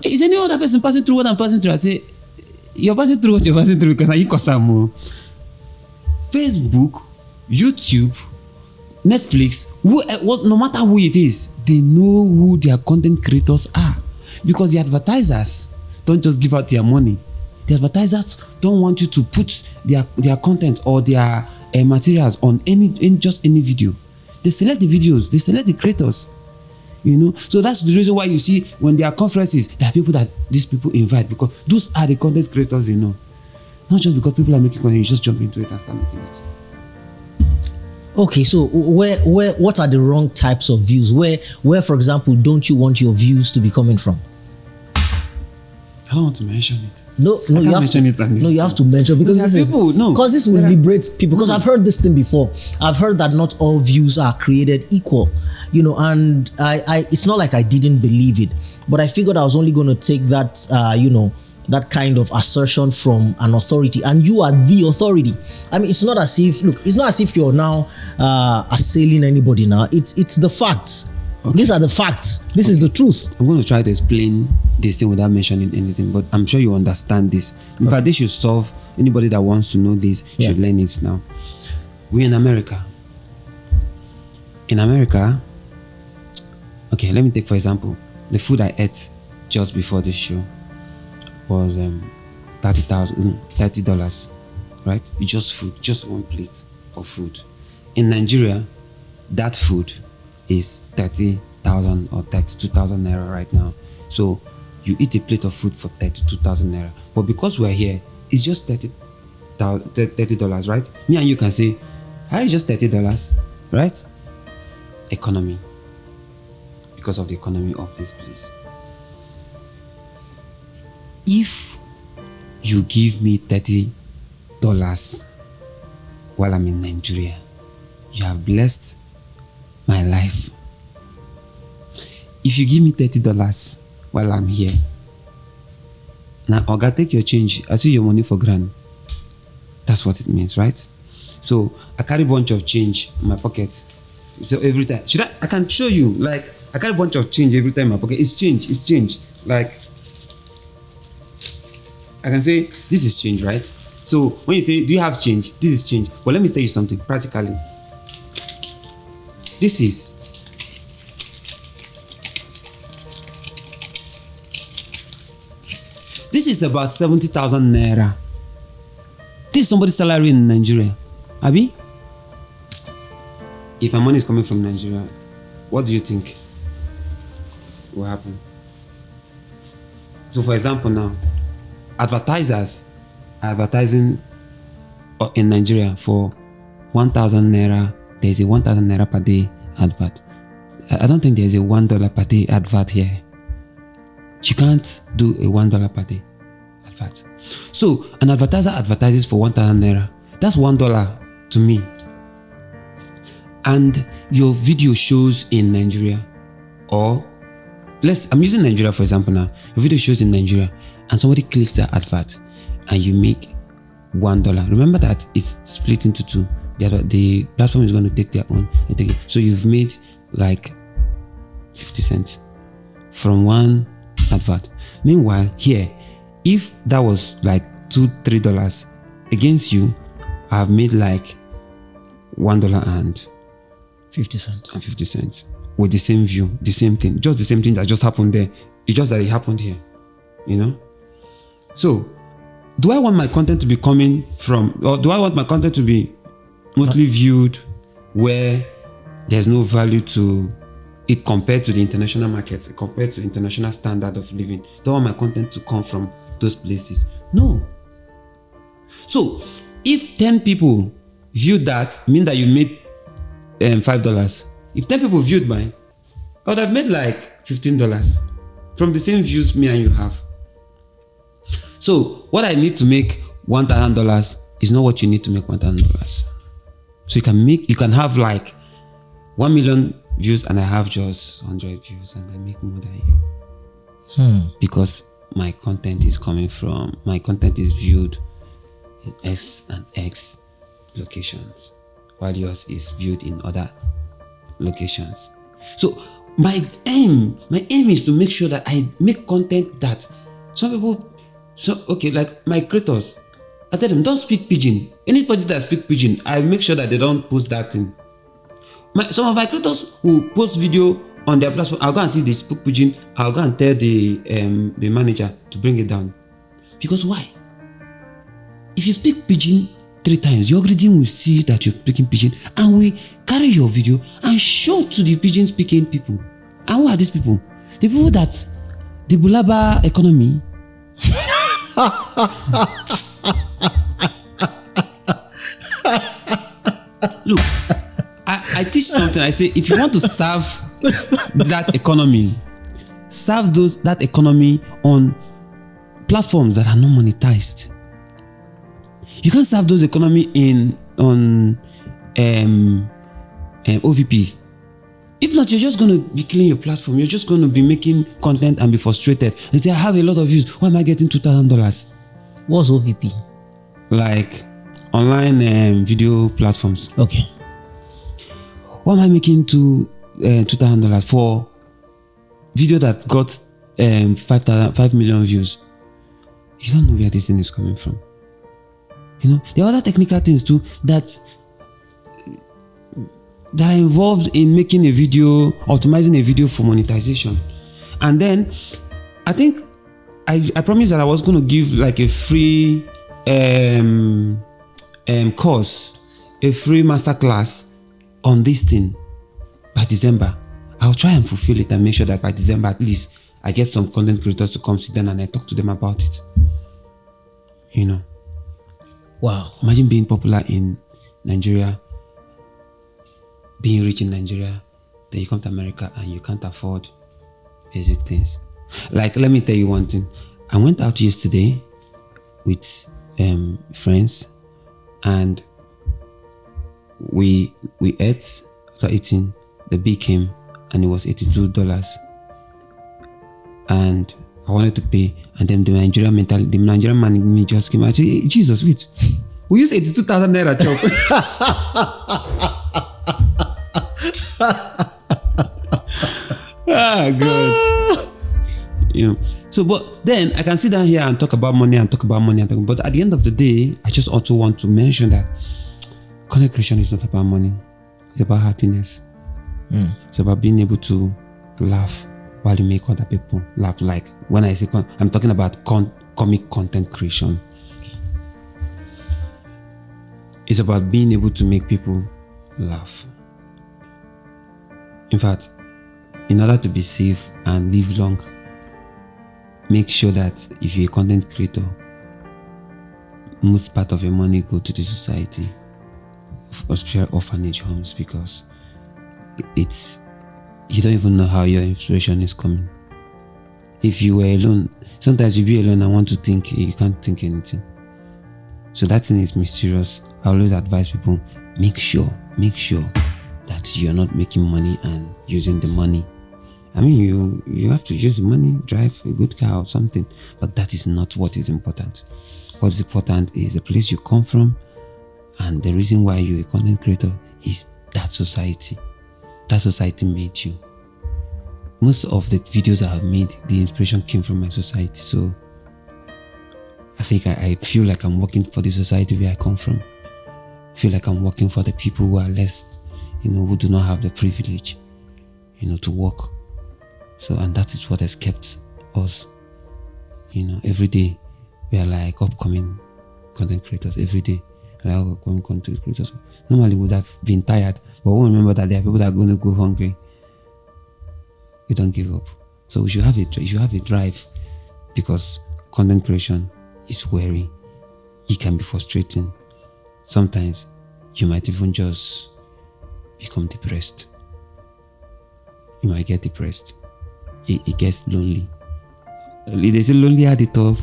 Is any other person passing through what I'm passing through? I say, you're passing through what you're passing through because you cost more. Facebook, YouTube, Netflix, no matter who it is, they know who their content creators are. Because the advertisers don't just give out their money. The advertisers don't want you to put their content or their materials on any video. They select the videos, they select the creators. So that's the reason why you see when there are conferences, there are people that these people invite because those are the content creators they know. Not just because people are making content, you just jump into it and start making it. Okay, so what are the wrong types of views? Where, for example, don't you want your views to be coming from? I don't want to mention it. No, you have to mention because this will liberate people. Because I've heard this thing before. I've heard that not all views are created equal, and I it's not like I didn't believe it, but I figured I was only going to take that, that kind of assertion from an authority, and you are the authority. I mean, it's not as if you're now assailing anybody now. It's the facts. Okay. These are the facts. This is the truth. I'm going to try to explain this thing without mentioning anything, but I'm sure you understand this. In fact, this should solve anybody that wants to know this should learn it now. We're in America. In America, okay, let me take for example, the food I ate just before this show was $30, right? It's just food, just one plate of food. In Nigeria, that food is 30,000 or 32,000 naira right now. So you eat a plate of food for 32,000 naira. But because we're here, it's just $30, right? Me and you can say, it's just $30, right? Economy. Because of the economy of this place. If you give me $30 while I'm in Nigeria, you have blessed my life. If you give me $30 while I'm here, now Oga, take your change. I see your money for grand. That's what it means, right? So I carry a bunch of change in my pocket. So every time, I can show you, like, I carry a bunch of change every time in my pocket. It's change. Like, I can say, this is change, right? So when you say, do you have change? This is change. But let me tell you something, practically. This is about 70,000 naira. This is somebody's salary in Nigeria. Abi? If my money is coming from Nigeria, what do you think will happen? So for example now, advertisers are advertising in Nigeria for 1,000 naira. There's a 1,000 naira per day advert. I don't think there's a $1 per day advert here. You can't do a $1 per day advert. So an advertiser advertises for 1,000 naira. That's $1 to me. And your video shows in Nigeria, or I'm using Nigeria for example now. Your video shows in Nigeria, and somebody clicks that advert, and you make $1. Remember that it's split into two. The platform is going to take their own and take it. So you've made like 50 cents from one advert. Meanwhile, here, if that was like $2-3 against you, I've made like $1 and 50 cents. And 50 cents with the same view, the same thing, just the same thing that just happened there. It's just that it happened here, So do I want my content to be coming from, or do I want my content to be mostly viewed where there's no value to it compared to the international markets, compared to international standard of living? Do I want my content to come from those places? No. So if 10 people viewed that, mean that you made $5. If 10 people viewed mine, I would have made like $15 from the same views me and you have. So what I need to make $1,000 is not what you need to make $1,000. So you can have like 1 million views and I have just 100 views and I make more than you. Because my content is viewed in S and X locations, while yours is viewed in other locations. So my aim is to make sure that I make content that some people, like my creators, I tell them, don't speak pidgin. Anybody that speak pidgin, I make sure that they don't post that thing. Some of my creators who post video on their platform, I'll go and see they speak pidgin. I'll go and tell the manager to bring it down. Because why? If you speak pidgin 3 times, your algorithm will see that you're speaking pidgin and we carry your video and show to the pidgin speaking people. And who are these people? The people that the Bulaba economy. Look, I teach something. I say if you want to serve that economy, serve that economy on platforms that are not monetized. You can't serve those economy on OVP. If not, you're just going to be killing your platform. You're just going to be making content and be frustrated and say, I have a lot of views. Why am I getting $2,000? What's OVP? Like online video platforms. Okay. Why am I making $2,000 for video that got 5 million views? You don't know where this thing is coming from. You know, there are other technical things too that are involved in making a video, optimizing a video for monetization. And then I think I promised that I was going to give like a free course, a free masterclass on this thing by December. I'll try and fulfill it and make sure that by December at least I get some content creators to come sit down and I talk to them about it. You know. Wow. Imagine being popular in Nigeria, being rich in Nigeria, then you come to America and you can't afford basic things. Like, let me tell you one thing. I went out yesterday with friends and we ate. After eating, the bill came and it was $82. And I wanted to pay, and then the Nigerian man in me just came out and said, hey, Jesus, wait, we use 82,000 naira chop. God. You know. So, but then I can sit down here and talk about money, but at the end of the day, I just also want to mention that content creation is not about money. It's about happiness. It's about being able to laugh while you make other people laugh. Like when I say I'm talking about comic content creation. Okay. It's about being able to make people laugh. In fact, in order to be safe and live long, make sure that if you're a content creator, most part of your money go to the society, especially orphanage homes, because you don't even know how your inspiration is coming. If you were alone, sometimes you be alone and want to think, you can't think anything. So that thing is mysterious. I always advise people, make sure that you're not making money and using the money. I mean, you have to use the money, drive a good car or something, but that is not what is important. What is important is the place you come from, and the reason why you're a content creator is that society. That society made you. Most of the videos I have made, the inspiration came from my society. So I think I feel like I'm working for the society where I come from. I feel like I'm working for the people who are less, who do not have the privilege, to work. So, and that is what has kept us, every day we are like upcoming content creators every day. Like upcoming content creators. Normally we would have been tired, but we remember that there are people that are going to go hungry. We don't give up. So you should have a drive, because content creation is weary. It can be frustrating. Sometimes you might even just become depressed. You might get depressed. It gets lonely. They say lonely at the top.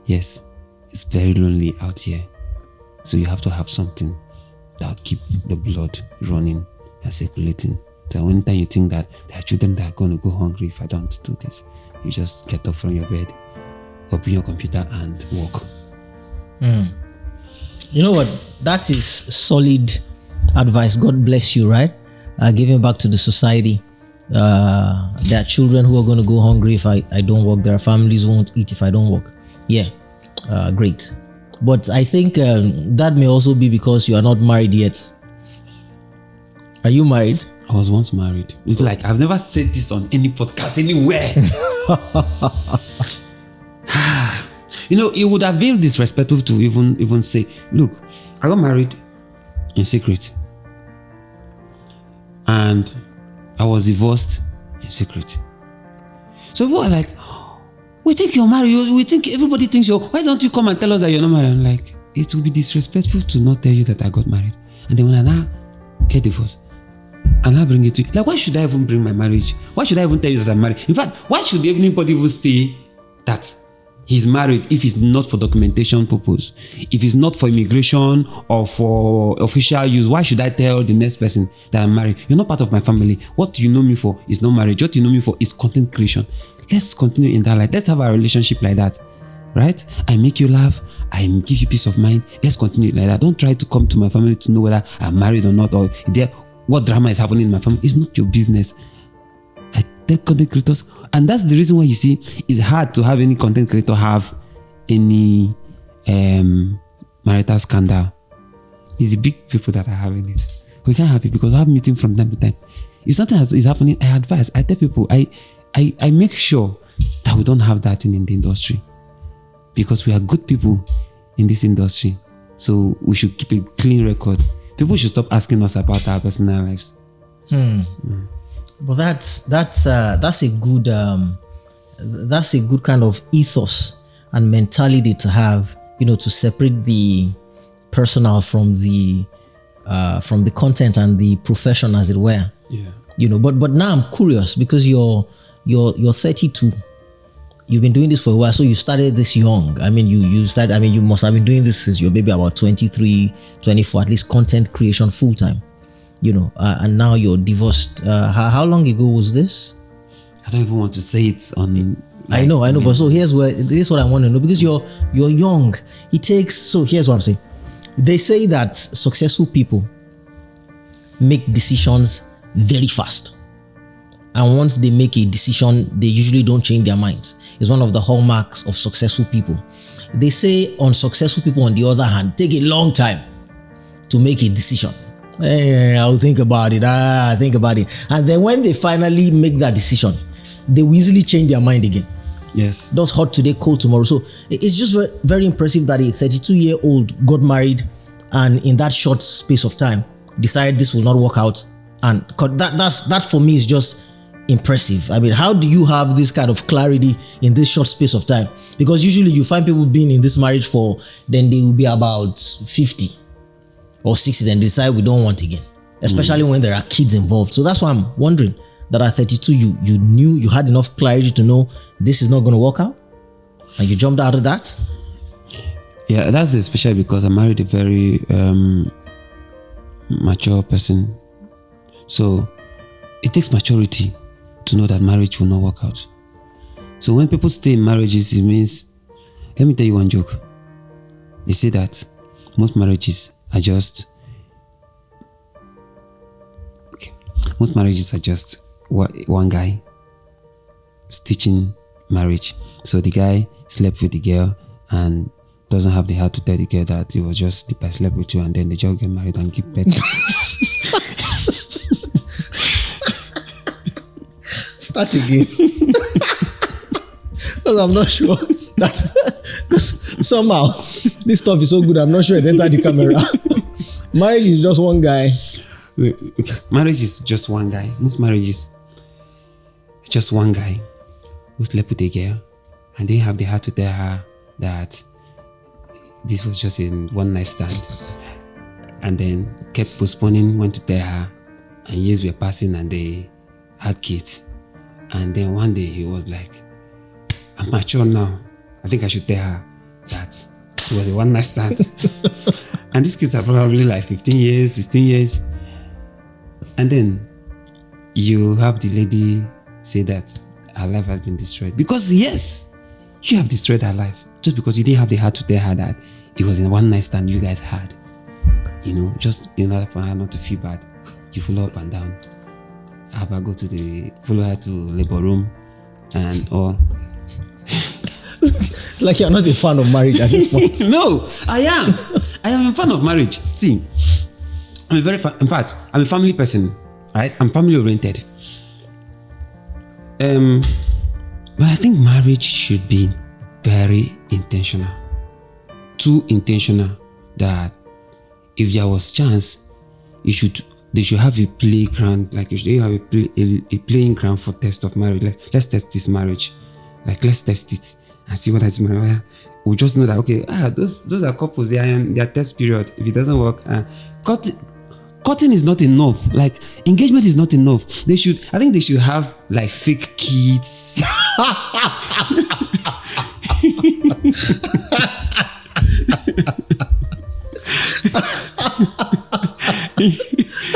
Yes, it's very lonely out here. So you have to have something that will keep the blood running and circulating. So anytime you think that there are children that are going to go hungry if I don't do this, you just get up from your bed, open your computer and work. You know what? That is solid advice. God bless you, right? Giving back to the society. There are children who are going to go hungry if I don't work. There are families who won't eat if I don't work. Yeah, great. But I think that may also be because you are not married yet. Are you married? I was once married. It's like I've never said this on any podcast anywhere. It would have been disrespectful to even say, look, I got married in secret. And I was divorced in secret. So people are like, we think you're married. We think everybody thinks you're. Why don't you come and tell us that you're not married? I'm like, it would be disrespectful to not tell you that I got married. And then when I now get divorced, and I bring it to you. Like, why should I even bring my marriage? Why should I even tell you that I'm married? In fact, why should anybody even say that he's married if it's not for documentation purpose? If it's not for immigration or for official use, why should I tell the next person that I'm married? You're not part of my family. What you know me for is not marriage. What you know me for is content creation. Let's continue in that light. Let's have a relationship like that. Right? I make you laugh. I give you peace of mind. Let's continue like that. Don't try to come to my family to know whether I'm married or not, or what drama is happening in my family. It's not your business. I tell content creators, and that's the reason why you see it's hard to have any content creator have any marital scandal. It's the big people that are having it. We can't have it because I have meetings from time to time. If something is happening, I advise. I tell people. I make sure that we don't have that in the industry, because we are good people in this industry. So we should keep a clean record. People should stop asking us about our personal lives. But that's a good kind of ethos and mentality to have. To separate the personal from the content and the profession, as it were. Yeah. But now I'm curious, because you're 32. You've been doing this for a while, so you started this young. I mean, you must have been doing this since you're maybe about 23, 24, at least content creation full time. And now you're divorced. How long ago was this? I don't even want to say it on. I know. But so this is what I want to know, because you're young. So here's what I'm saying. They say that successful people make decisions very fast. And once they make a decision, they usually don't change their minds. It's one of the hallmarks of successful people. They say unsuccessful people, on the other hand, take a long time to make a decision. I'll think about it. Think about it. And then when they finally make that decision, they will easily change their mind again. Yes. That's hot today, cold tomorrow. So it's just very, very impressive that a 32-year-old got married and in that short space of time decided this will not work out. And that for me is just impressive. I mean, how do you have this kind of clarity in this short space of time? Because usually you find people being in this marriage then they will be about 50 or 60, then decide we don't want again, especially when there are kids involved. So that's why I'm wondering that at 32 you knew, you had enough clarity to know this is not going to work out, and you jumped out of that. Yeah, that's especially because I married a very mature person. So it takes maturity to know that marriage will not work out. So when people stay in marriages, it means, let me tell you one joke. They say that most marriages are just one guy stitching marriage. So the guy slept with the girl and doesn't have the heart to tell the girl that it was just I slept with you, and then they just get married and give birth. Start again. Because I'm not sure that somehow, this stuff is so good, I'm not sure it entered the camera. Marriage is just one guy. Marriage is just one guy. Most marriages, just one guy who slept with a girl and didn't have the heart to tell her that this was just a one night stand, and then kept postponing when to tell her, and years were passing and they had kids, and then one day he was like, I'm mature now, I think I should tell her that it was a one night stand. And these kids are probably like 15 years, 16 years. And then you have the lady say that her life has been destroyed. Because yes, you have destroyed her life. Just because you didn't have the heart to tell her that it was a one night stand you guys had. You know, just in order for her not to feel bad, you follow up and down. Have her follow her to labor room and all. It's like you're not a fan of marriage at this point. No, I am. I am a fan of marriage. See, in fact, I'm a family person, right? I'm family oriented. But I think marriage should be very intentional. Too intentional that if there was chance, they should have a playground, like you should have a playing ground for test of marriage. Like, let's test this marriage. Like, let's test it and see what that's marriage. We just know that, okay, those are couples, they are in their test period. If it doesn't work, cutting is not enough. Like, engagement is not enough. I think they should have like fake kids.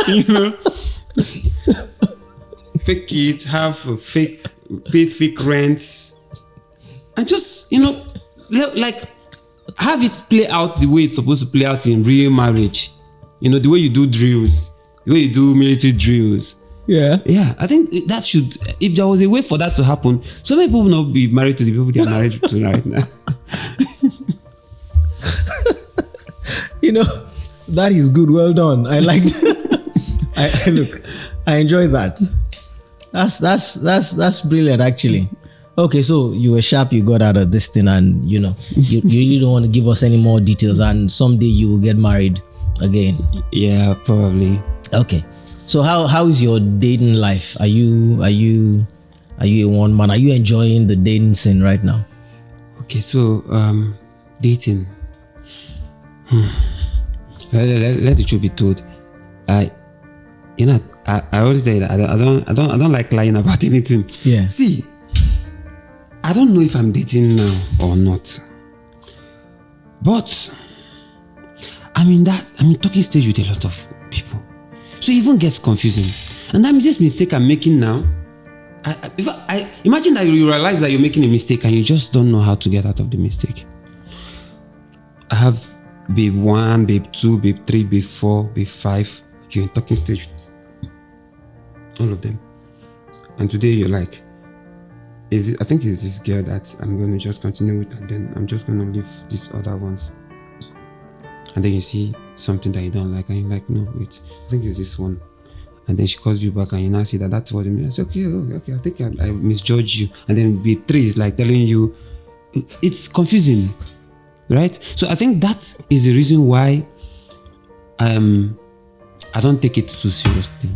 You know, fake kids, pay fake rents, and just, you know, like have it play out the way it's supposed to play out in real marriage. You know, the way you do drills, the way you do military drills. Yeah. Yeah, I think that should, if there was a way for that to happen, so many people will not be married to the people they are married to right now. You know, that is good. Well done. I liked. I enjoy that. That's brilliant, actually. Okay, so you were sharp. You got out of this thing, and you know, you really don't want to give us any more details. And someday you will get married again. Yeah, probably. Okay. So how is your dating life? Are you a one man? Are you enjoying the dating scene right now? Okay, so dating. Let the truth be told. I always say that I don't like lying about anything. Yeah. See, I don't know if I'm dating now or not, but I'm in talking stage with a lot of people. So it even gets confusing. And that this mistake I'm making now, I imagine that you realize that you're making a mistake and you just don't know how to get out of the mistake. I have babe 1, babe 2, babe 3, babe 4, babe 5. You're in talking stage with all of them. And today you're like, I think it's this girl that I'm going to just continue with, and then I'm just going to leave these other ones. And then you see something that you don't like, and you're like, no, wait, I think it's this one. And then she calls you back, and you now see that that's what it means. I say, okay, I think I misjudged you. And then babe 3 is like telling you, it's confusing, right? So I think that is the reason why I don't take it too seriously.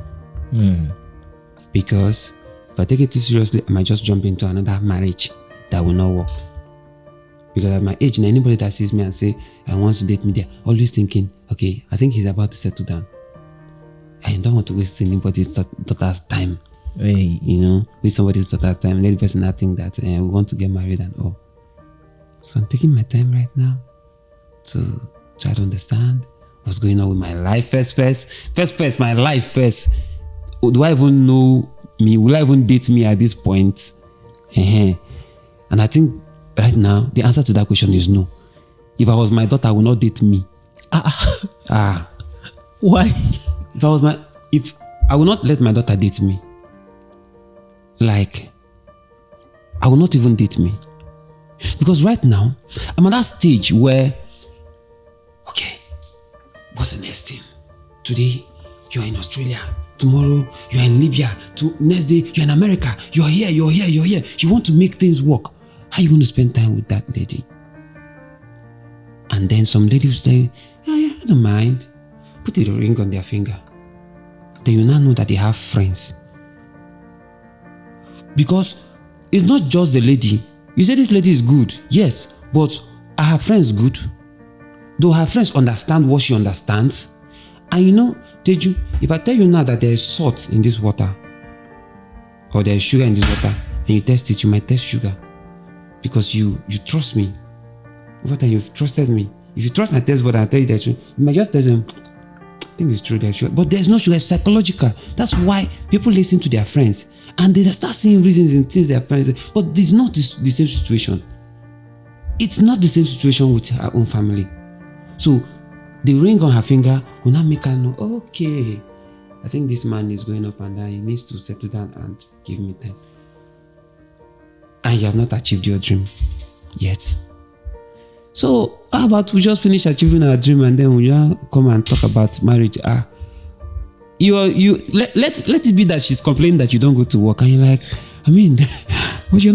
Because if I take it too seriously, I might just jump into another marriage that will not work. Because at my age, anybody that sees me and say, I want to date me, they're always thinking, okay, I think he's about to settle down. I don't want to waste anybody's daughter's time. Hey. You know, waste somebody's daughter's time. Let the person not think that we want to get married and all. So I'm taking my time right now to try to understand what's going on with my life first, my life first. Do I even know me? Will I even date me at this point? And I think right now, the answer to that question is no. If I was my daughter, I would not date me. Why? If I will not let my daughter date me. Like, I will not even date me. Because right now, I'm at that stage where, okay, what's the next thing? Today, you're in Australia. Tomorrow, you're in Libya. Next day, you're in America. You're here. You want to make things work. How are you going to spend time with that lady? And then some lady will say, yeah, I don't mind. Put a ring on their finger. Then you now know that they have friends. Because it's not just the lady. You say this lady is good. Yes, but are her friends good? Do her friends understand what she understands? And you know, Teju, if I tell you now that there is salt in this water, or there is sugar in this water, and you test it, you might test sugar. Because you trust me. Over time, you've trusted me. If you trust my test board and I tell you that you might just tell them, I think it's true, there's sugar. But there's no sugar, it's psychological. That's why people listen to their friends. And they start seeing reasons in things their friends say. But it's not the same situation. It's not the same situation with her own family. So the ring on her finger will not make her know, okay, I think this man is going up and down. He needs to settle down and give me time. And you have not achieved your dream yet. So how about we just finish achieving our dream and then we come and talk about marriage? Let it be that she's complaining that you don't go to work, and you're like, I mean, but you're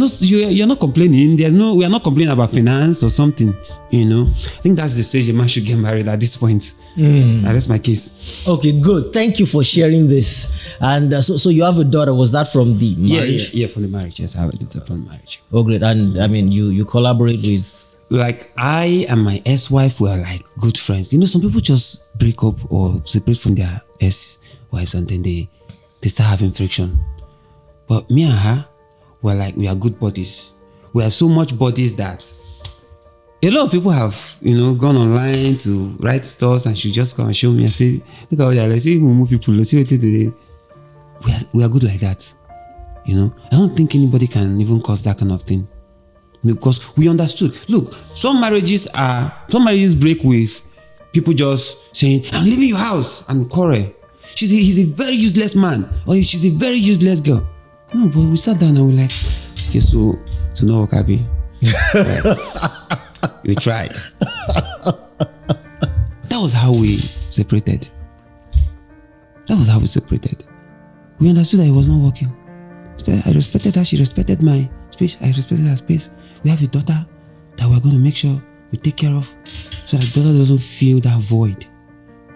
not complaining. We are not complaining about finance or something, you know. I think that's the stage a man should get married at this point. That's my case. Okay, good. Thank you for sharing this. And so you have a daughter. Was that from the marriage? Yeah, from the marriage. Yes, I have a daughter from marriage. Oh, great. And I mean, you collaborate with. Like I and my ex-wife were like good friends. You know, some people just break up or separate from their ex-wives and then they start having friction. But me and her were like, we are good buddies. We are so much buddies that a lot of people have, you know, gone online to write stuff, and she just come and show me and say, look at what they are like. See, Mumu people, let's see what they do. We are good like that. You know, I don't think anybody can even cause that kind of thing. Because we understood. Look, some marriages break with people just saying, I'm leaving your house, and quarrel. He's a very useless man, or she's a very useless girl. No, but we sat down and we're like, okay, so to know what I be. We tried. That was how we separated. We understood that it was not working. I respected her, she respected my space, I respected her space. We have a daughter that we're going to make sure we take care of, so that the daughter doesn't feel that void,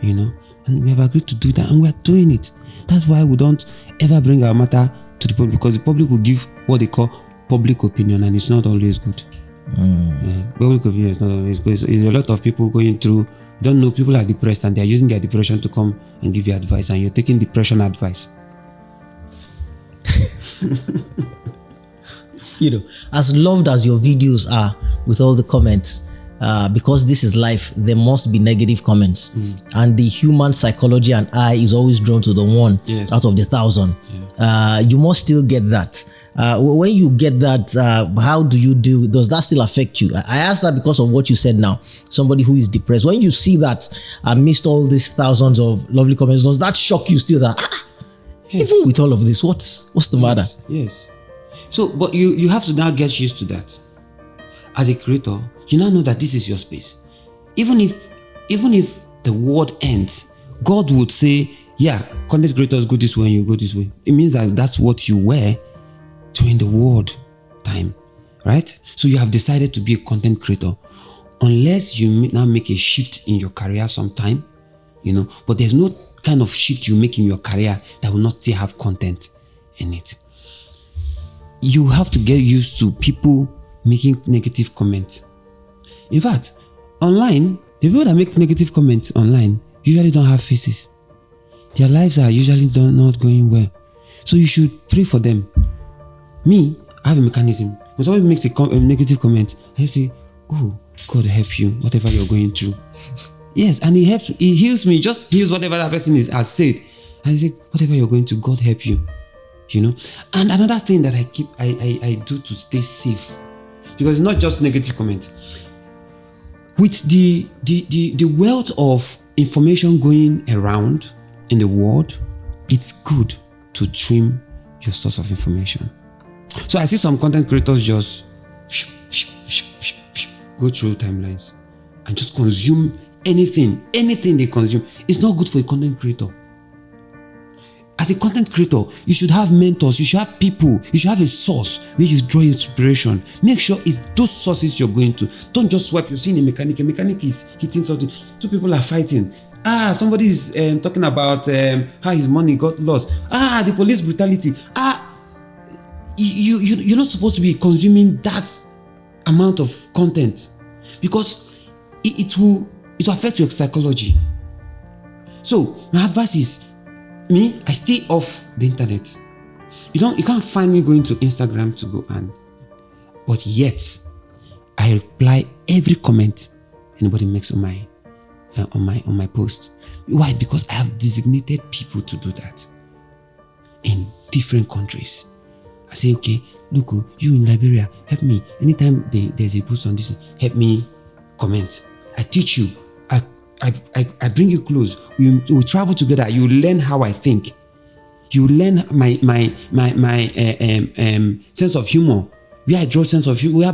you know. And we have agreed to do that, and we're doing it. That's why we don't ever bring our matter to the public, because the public will give what they call public opinion, and it's not always good. Public opinion is not always good. So there's a lot of people going through, you don't know, people are depressed and they're using their depression to come and give you advice, and you're taking depression advice. You know, as loved as your videos are with all the comments, because this is life, there must be negative comments. And the human psychology and eye is always drawn to the one out of the 1,000. You must still get that. When you get that, how do you deal? Does that still affect you? I asked that because of what you said now. Somebody who is depressed, when you see that amidst all these thousands of lovely comments, does that shock you still? That even with all of this, what's the matter? Yes. So, but you have to now get used to that. As a creator, you now know that this is your space. Even if the world ends, God would say, yeah, content creators go this way and you go this way. It means that that's what you were during the world time, right? So you have decided to be a content creator. Unless you now make a shift in your career sometime, you know, but there's no kind of shift you make in your career that will not still have content in it. You have to get used to people making negative comments. In fact, online, the people that make negative comments online usually don't have faces. Their lives are usually not going well. So you should pray for them. Me, I have a mechanism. When somebody makes a negative comment, I say, oh, God help you, whatever you're going through. Yes, and he heals me, just heals whatever that person has said. And I say, whatever you're going through, God help you. You know? And another thing that I do to stay safe, because it's not just negative comments. With the wealth of information going around in the world, it's good to trim your source of information. So I see some content creators just go through timelines and just consume anything they consume. It's not good for a content creator. as a content creator, you should have mentors, you should have people, you should have a source where you draw inspiration. Make sure it's those sources you're going to. Don't just swipe. You're seeing a mechanic is hitting something. Two people are fighting. Somebody is talking about how his money got lost. The police brutality. You're not supposed to be consuming that amount of content, because it will affect your psychology. So my advice is, I stay off the internet. You can't find me going to Instagram to go but yet I reply every comment anybody makes on my post. Why? Because I have designated people to do that in different countries. I say, okay, look, you in Liberia, help me. Anytime there's a post on this, help me comment. I teach you. I bring you close. We travel together. You learn how I think. You learn my sense of humor. Where I draw sense of humor. Where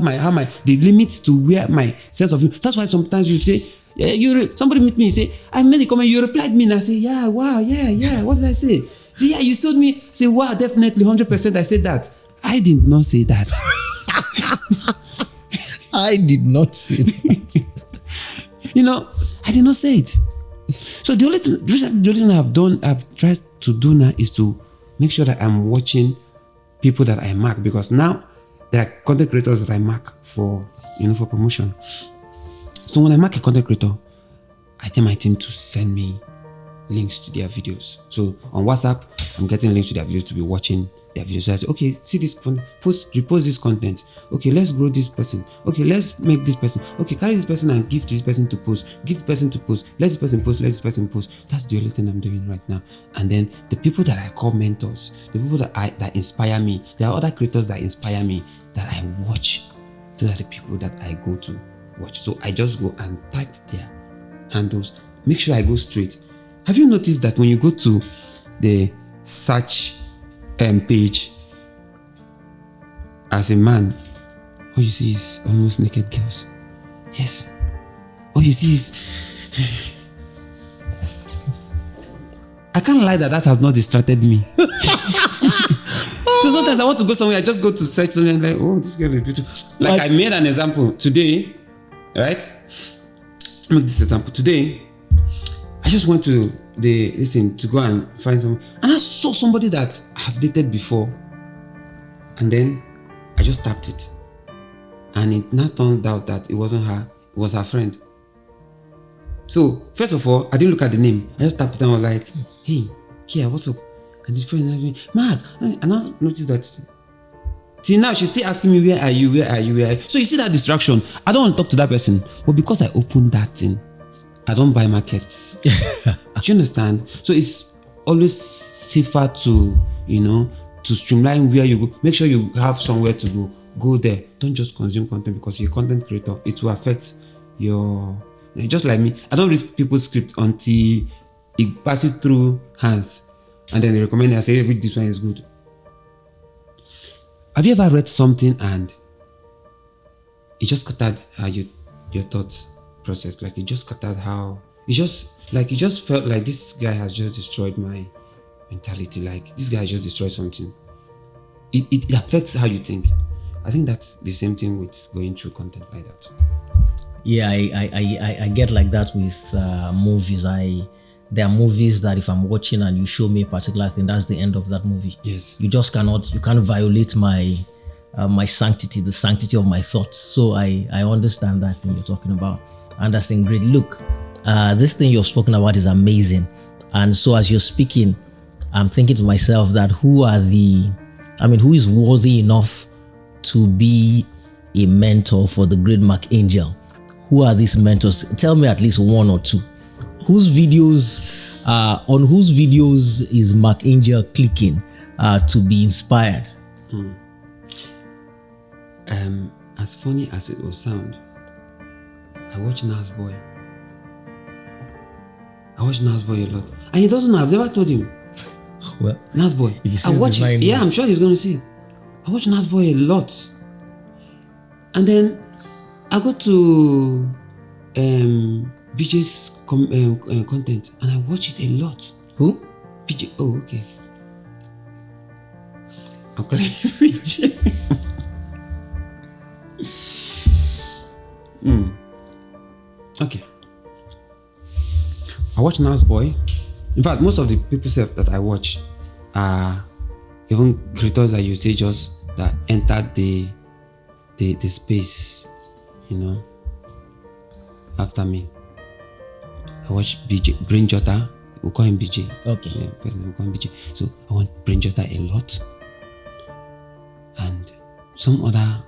the limits to where my sense of humor. That's why sometimes you say, somebody meet me, you say, I made a comment, you replied me, and I say, yeah, wow, yeah. What did I say? Say, yeah, you told me. Say, wow, definitely 100%. I said that. I did not say that. I did not say that. I did not say it. So the only thing I've tried to do now is to make sure that I'm watching people that I mark, because now there are content creators that I mark for promotion. So when I mark a content creator, I tell my team to send me links to their videos. So on WhatsApp, I'm getting links to their videos to be watching their videos. So I say, okay, see this content, repost this content. Okay, let's grow this person. Okay, let's make this person. Okay, carry this person and give this person to post. Give this person to post. Let this person post. Let this person post. That's the only thing I'm doing right now. And then the people that I call mentors, the people that inspire me, there are other creators that inspire me that I watch. Those are the people that I go to watch. So I just go and type their handles. Make sure I go straight. Have you noticed that when you go to the search page as a man, all you see is almost naked girls? Yes. All you see is I can't lie that has not distracted me. So sometimes I want to go somewhere, I just go to search something like, oh, this girl is beautiful. Like I made an example today, right? Make this example. Today, I just went to to go and find someone, and I saw somebody that I have dated before, and then I just tapped it, and it now turned out that it wasn't her, it was her friend. So first of all, I didn't look at the name. I just tapped it and I was like, hey, Kia, what's up? And the friend asked me, Mark, and I noticed that till now she's still asking me, where are you? So you see that distraction. I don't want to talk to that person, but because I opened that thing, I don't buy markets. Do you understand? So it's always safer to, to streamline where you go. Make sure you have somewhere to go. Go there. Don't just consume content because you're a content creator. It will affect your, just like me. I don't read people's script until it passes through hands. And then they recommend it. I say, hey, read this one, is good. Have you ever read something and it just scattered your thoughts process? Like it just scattered how it just felt like this guy has just destroyed my mentality. Like this guy has just destroyed something. It affects how you think. I think that's the same thing with going through content like that. Yeah, I get like that with movies. There are movies that if I'm watching and you show me a particular thing, that's the end of that movie. Yes. You can't violate my sanctity, the sanctity of my thoughts. So I understand that thing you're talking about. And that's thing great. Look, this thing you've spoken about is amazing. And so as you're speaking, I'm thinking to myself that who is worthy enough to be a mentor for the great Mark Angel? Who are these mentors? Tell me at least one or two. On whose videos is Mark Angel clicking to be inspired? As funny as it will sound, I watch Nasboy. I watch Nasboy a lot, and he doesn't know. I've never told him. Well, Nasboy. If he I watch it. Yeah, I'm sure he's going to see it. I watch Nasboy a lot, and then I go to BJ's content and I watch it a lot. who? BJ. Oh, okay. I'm calling him BJ. Okay. I watch Nas Boy. In fact, most of the people that I watch are even creators that you say just that entered the space, after me. I watch BJ, Brain Jotter. We'll call him BJ. Okay. Yeah, personally, we'll call him BJ. So I want Brain Jotter a lot. And some other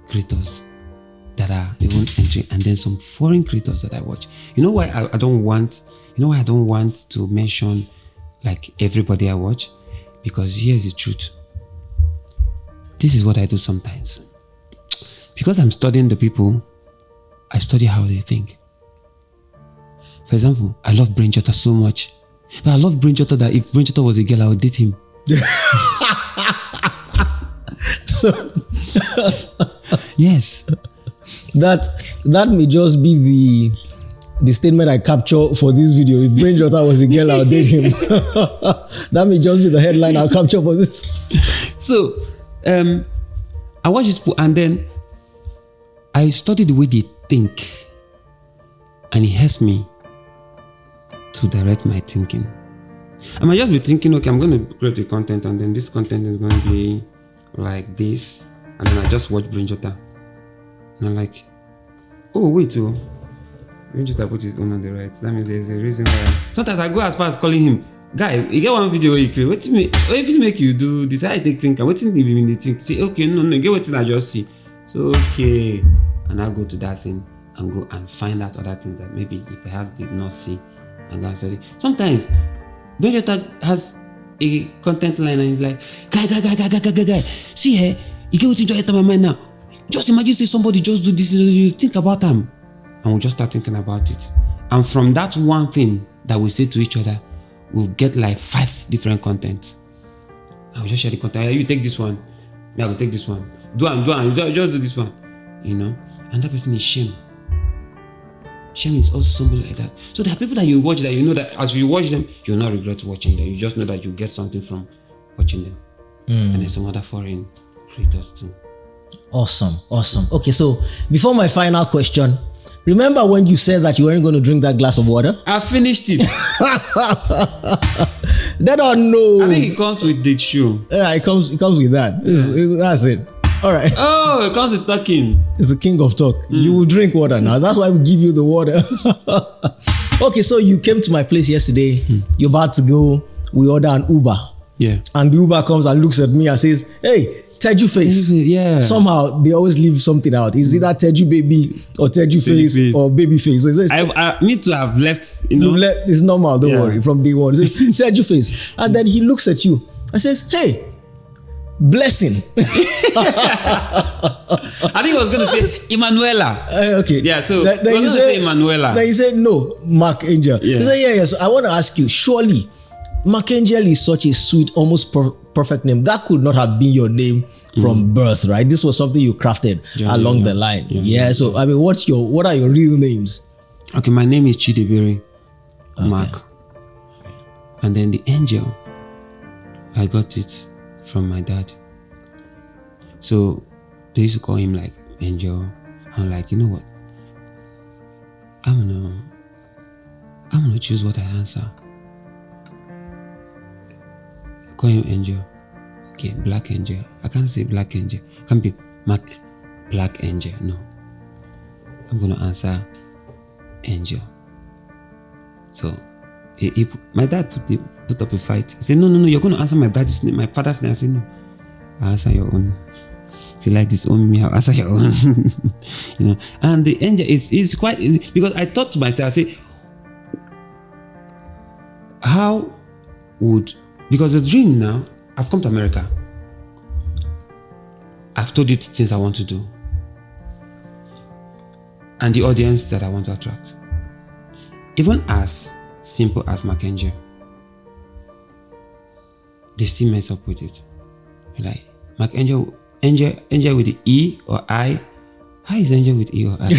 creators that are even entering, and then some foreign creators that I watch. You know why I don't want to mention like everybody I watch? Because here's the truth. This is what I do sometimes. Because I'm studying the people, I study how they think. For example, I love Brain Jotter so much. But I love Brain Jotter that if Brain Jotter was a girl, I would date him. So yes. That may just be the statement I capture for this video. If Brain Jotter was a girl, I'll date him. That may just be the headline I'll capture for this. So, I watch this and then I study the way they think, and it helps me to direct my thinking. I might just be thinking, okay, I'm going to create a content, and then this content is going to be like this, and then I just watch Brain Jotter, and I'm like, oh wait, Brain Jotter put his own on the right. That means there's a reason why. Sometimes I go as far as calling him, guy, you get one video where you create. What if make you do this? I take think, and what if even they think? Say, okay, no, you get what I just see. So okay, and I go to that thing and go and find out other things that maybe he perhaps did not see, and go and study. Sometimes Brain Jotter has a content line and he's like, guy, see here, you get what you just enter my mind now. Just imagine say somebody just do this, you think about them, and we'll just start thinking about it. And from that one thing that we say to each other, we'll get like 5 different content. And we'll just share the content. You take this one, me I will take this one. Do just do this one, And that person is shame. Shame is also somebody like that. So there are people that you watch that you know that as you watch them, you'll not regret watching them. You just know that you get something from watching them. And there's some other foreign creators too. Awesome. Okay, so before my final question, remember when you said that you weren't going to drink that glass of water? I finished it. They don't know. I think it comes with the shoe. Yeah, it comes with that. That's it. All right. Oh, it comes with talking. It's the king of talk. You will drink water now. That's why we give you the water. Okay, so you came to my place yesterday. You're about to go. We order an Uber. Yeah. And the Uber comes and looks at me and says, hey, Teju face. Yeah. Somehow they always leave something out. Is it that Teju baby or Teju face or baby face? So I need to have left, It's normal, don't worry, from day one. It says, Teju face. And then he looks at you and says, hey, blessing. I think I was going to say Emanuela. Okay. Yeah, so then I was going to say Emanuela. Then you said, no, Mark Angel. Yeah. He said, yeah. So I want to ask you, surely Mark Angel is such a sweet, almost perfect name. That could not have been your name from birth, right? This was something you crafted along the line. Yeah. So, I mean, what are your real names? Okay, my name is Chidebere Mark. And then the Angel, I got it from my dad. So they used to call him like Angel. I'm like, you know what? I'm gonna choose what I answer. Call him Angel. Okay, Black Angel. I can't say Black Angel. Can't be Mark Black Angel. No. I'm gonna answer Angel. So my dad put up a fight. He said, no, you're gonna answer my dad's name, my father's name. I said, no, I'll answer your own. If you like disown me, I'll answer your own. And the Angel is quite, because I thought to myself, I said, because the dream now, I've come to America. I've told you things I want to do. And the audience that I want to attract. Even as simple as Mark Angel, they still mess up with it. Like, Mark Angel with the E or I. How is Angel with E or I?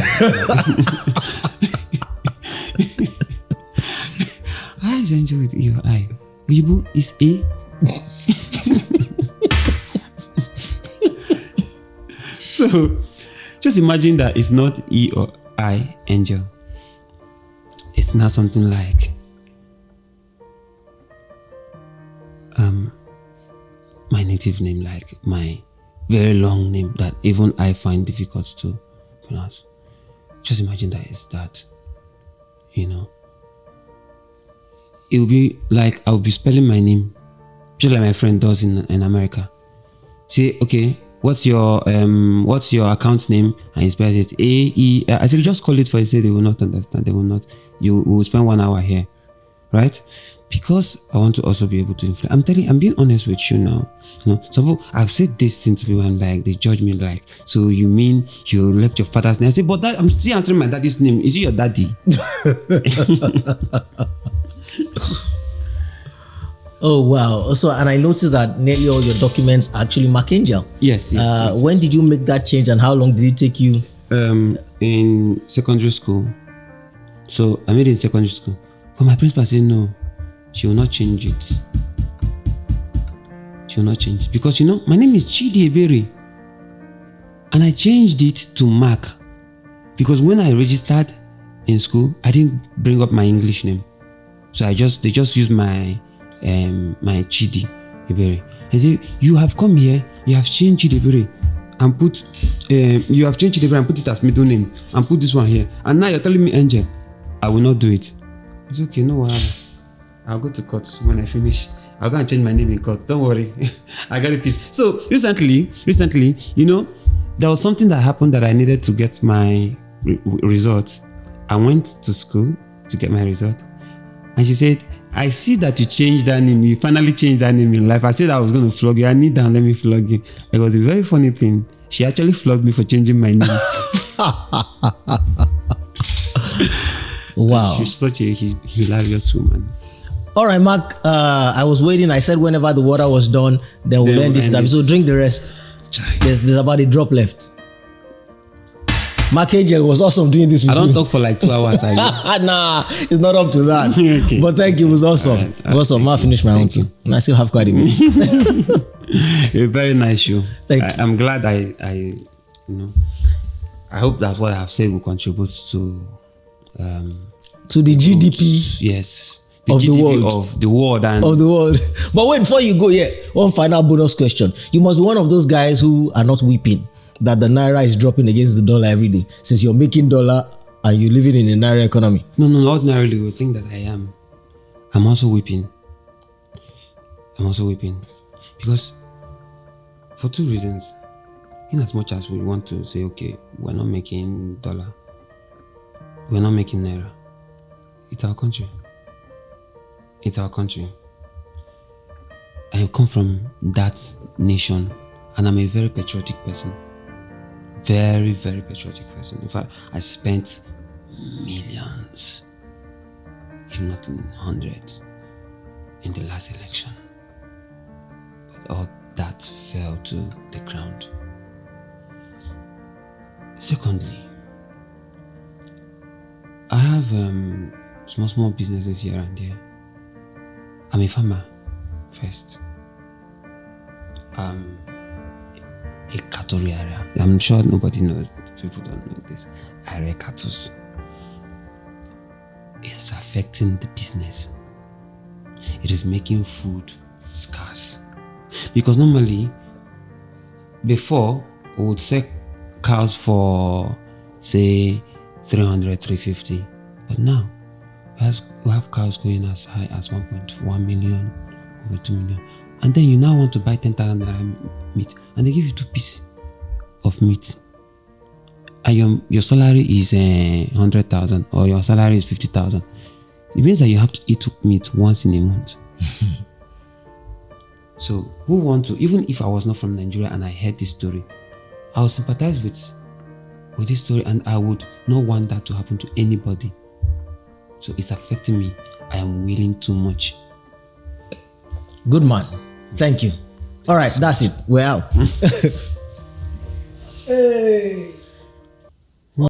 How is Angel with E or I? Oyibo is A. So just imagine that it's not E or I, Angel. It's not something like my native name, like my very long name that even I find difficult to pronounce. Just imagine that it's that, you know. It will be like I'll be spelling my name just like my friend does in America. Say, okay, what's your account name? And he spells it A-E. I said, just call it for you. Say they will not understand. They will not. You will spend 1 hour here, right? Because I want to also be able to influence. I'm being honest with you now. You know, some people, I've said this thing to people and like they judge me like, so you mean you left your father's name? I say, but that, I'm still answering my daddy's name. Is he your daddy? Oh wow! So, and I noticed that nearly all your documents are actually Mark Angel. Yes. When did you make that change, and how long did it take you? In secondary school. So I made it in secondary school, but my principal said no, she will not change it. She will not change it because my name is Chidi Ebere, and I changed it to Mark because when I registered in school, I didn't bring up my English name, so they just used my Chidi Ebere. I say, you have come here, you have changed Chidi Ebere and put you have changed Chidi Ebere and put it as middle name and put this one here, and now you're telling me Angel. I will not do it. It's okay, no worry. I'll go to court when I finish. I'll go and change my name in court. Don't worry. I got a piece. So recently, there was something that happened that I needed to get my results. I went to school to get my result, and she said, I see that you changed that name. You finally changed that name in life. I said I was going to flog you. I need that. Let me flog you. It was a very funny thing. She actually flogged me for changing my name. Wow. She's such a hilarious woman. All right, Mark. I was waiting. I said whenever the water was done, then we'll end this episode. So drink the rest. There's about a drop left. Mark Angel was awesome doing this with you. I don't talk for like 2 hours. Nah, it's not up to that. Okay. But thank you. It was awesome. All right. It was awesome. I'll finish my own too. And I still have quite a bit. A very nice show. Thank you. I'm glad I hope that what I have said will contribute to the GDP. Yes. Of the GDP world. of the world and Of the world. But wait, before you go, one final bonus question. You must be one of those guys who are not weeping that the naira is dropping against the dollar every day, since you're making dollar and you're living in a naira economy. No, ordinarily we think that I am. I'm also weeping. Because for two reasons. In as much as we want to say, okay, we're not making dollar, we're not making naira. It's our country. I come from that nation and I'm a very patriotic person. Very, very patriotic person. In fact, I spent millions, if not in hundreds, in the last election. But all that fell to the ground. Secondly, I have small businesses here and there. I'm a farmer first. A cattle area. I'm sure nobody knows. People don't know this. I rear cattle. It's affecting the business. It is making food scarce. Because normally, before, we would sell cows for, say, 300, 350. But now, we have cows going as high as 1.1 million, 1.2 million. And then you now want to buy 10,000 naira meat, and they give you 2 pieces of meat. And your salary is 100,000, or your salary is 50,000. It means that you have to eat meat once in a month. So, who want to, even if I was not from Nigeria and I heard this story, I would sympathize with this story, and I would not want that to happen to anybody. So it's affecting me. I am willing too much. Good man. Thank you. All right, that's it. We're out. Hey.